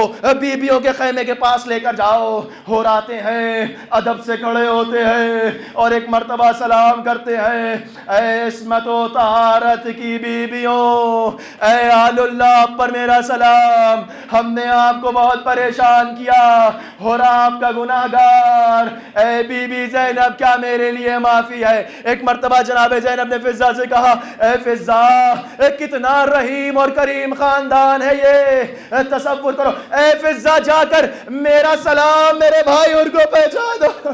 بیبیوں کے خیمے کے پاس لے کر جاؤ۔ حر آتے ہیں، ادب سے کھڑے ہوتے ہیں اور ایک مرتبہ سلام کرتے ہیں، اے عصمت و طہارت کی بیبیوں، اے آل اللہ پر میرا سلام، ہم نے آپ کو بہت پریشان کیا، حر آپ کا گناہگار، اے بی بی زینب کیا میرے لیے معافی ہے؟ ایک مرتبہ جناب زینب نے فضہ سے کہا، اے فضہ کتنا رحیم اور کریم خاندان ہے یہ، تصور کرو، اے فضہ جا کر میرا سلام میرے بھائی حر کو پہنچا دو۔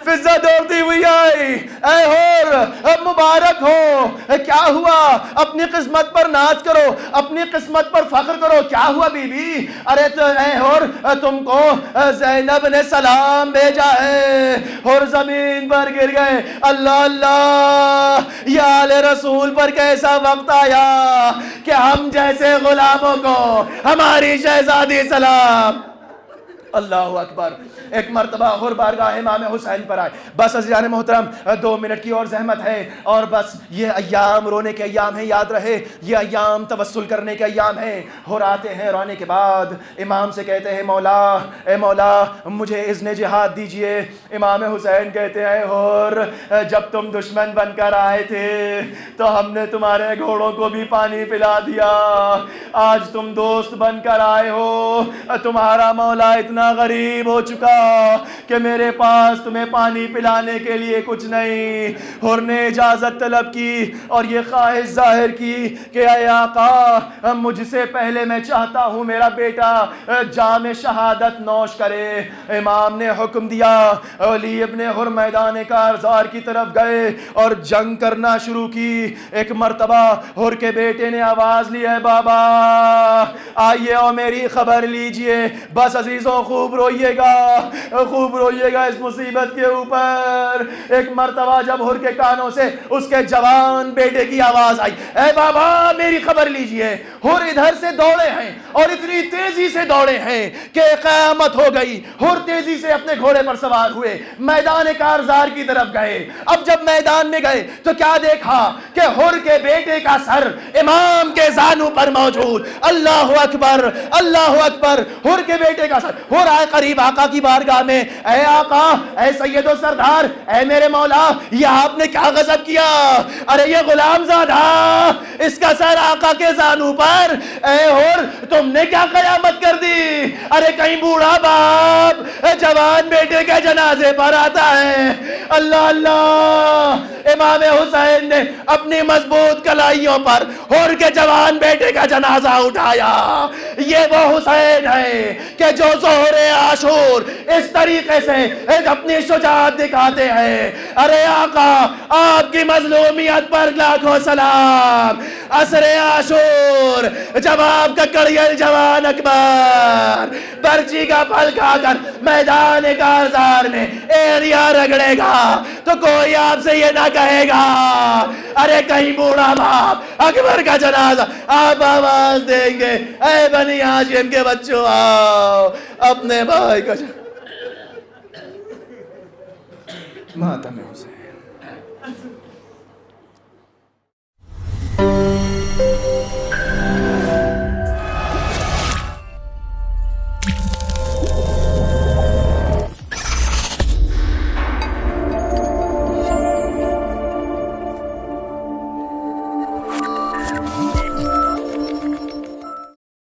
فضہ دوڑتی ہوئی آئی، اے ہور اب مبارک ہو، کیا ہوا؟ اپنی قسمت پر ناز کرو، اپنی قسمت پر فخر کرو، کیا ہوا بی بی؟ ارے تو اے ہور تم کو زینب نے سلام بھیجا ہے، اور زمین پر گر گئے۔ اللہ اللہ، یا آل رسول پر کیسا وقت آیا کہ ہم جیسے غلاموں کو ہماری شہزادی سلام۔ اللہ اکبر۔ ایک مرتبہ اور بارگاہ امام حسین پر آئے۔ بس عزیزان محترم 2 منٹ کی اور زحمت ہے، اور بس یہ ایام رونے کے ایام ہیں، یاد رہے یہ ایام توسل کرنے کے ایام ہیں۔ اور آتے ہیں، رونے کے بعد امام سے کہتے ہیں مولا، اے مولا مجھے اذن جہاد دیجئے۔ امام حسین کہتے ہیں اور جب تم دشمن بن کر آئے تھے تو ہم نے تمہارے گھوڑوں کو بھی پانی پلا دیا، آج تم دوست بن کر آئے ہو، تمہارا مولا اتنا غریب ہو چکا کہ میرے پاس تمہیں پانی پلانے کے لیے کچھ نہیں۔ اور نے اجازت طلب کی اور یہ خواہش ظاہر کی کہ اے آقا مجھ سے پہلے میں چاہتا ہوں میرا بیٹا جام شہادت نوش کرے۔ امام نے حکم دیا، علی ابن حر میدان کارزار کی طرف گئے اور جنگ کرنا شروع کی۔ ایک مرتبہ حر کے بیٹے نے آواز لی، ہے بابا آئیے اور میری خبر لیجئے۔ بس عزیزوں خوب روئیے گا، خوب روئیے گا اس مصیبت کے اوپر۔ ایک مرتبہ جب حر کے کانوں سے اس کے جوان بیٹے کی آواز آئی، اے بابا میری خبر لیجئے۔ حر ادھر سے دوڑے ہیں اور اتنی تیزی سے دوڑے ہیں کہ قیامت ہو گئی۔ حر تیزی سے اپنے گھوڑے پر سوار ہوئے، میدان کارزار کی طرف گئے۔ اب جب میدان میں گئے تو کیا دیکھا کہ حر کے بیٹے کا سر امام کے زانو پر موجود۔ اللہ اکبر، اللہ اکبر۔ حر کے بیٹے کا سر۔ حر آئے قریب آقا کی بارگاہ میں، اے آقا، اے سید و سردار، اے میرے مولا، یہ آپ نے کیا غضب کیا؟ ارے یہ غلام زادہ، اس کا سر آقا کے زانو پر۔ اے حر تم نے کیا قیامت کر دی؟ ارے کہیں بوڑھا باپ جوان بیٹے کے جنازے پر آتا ہے۔ اللہ اللہ۔ امام حسین نے اپنی مضبوط کلائیوں پر حر کے جوان بیٹے کا جنازہ اٹھایا۔ یہ وہ حسین ہے کہ جو ظہر عاشور اس طریقے سے اپنی شجاعت دکھاتے ہیں۔ ارے آقا آپ کی مظلومیت پر لاکھوں سلام۔ عصر عاشور جب آپ کا کڑیل جوان اکبر برچی کا پھل کھا کر میدان کارزار میں ایریا رگڑے گا تو کوئی آپ سے یہ نہ کہے گا ارے کہیں بوڑھا باپ اکبر کا جنازہ۔ آپ آواز دیں گے، اے بنی ہاشم کے بچوں آؤ اپنے بھائی کا ماتم حسین۔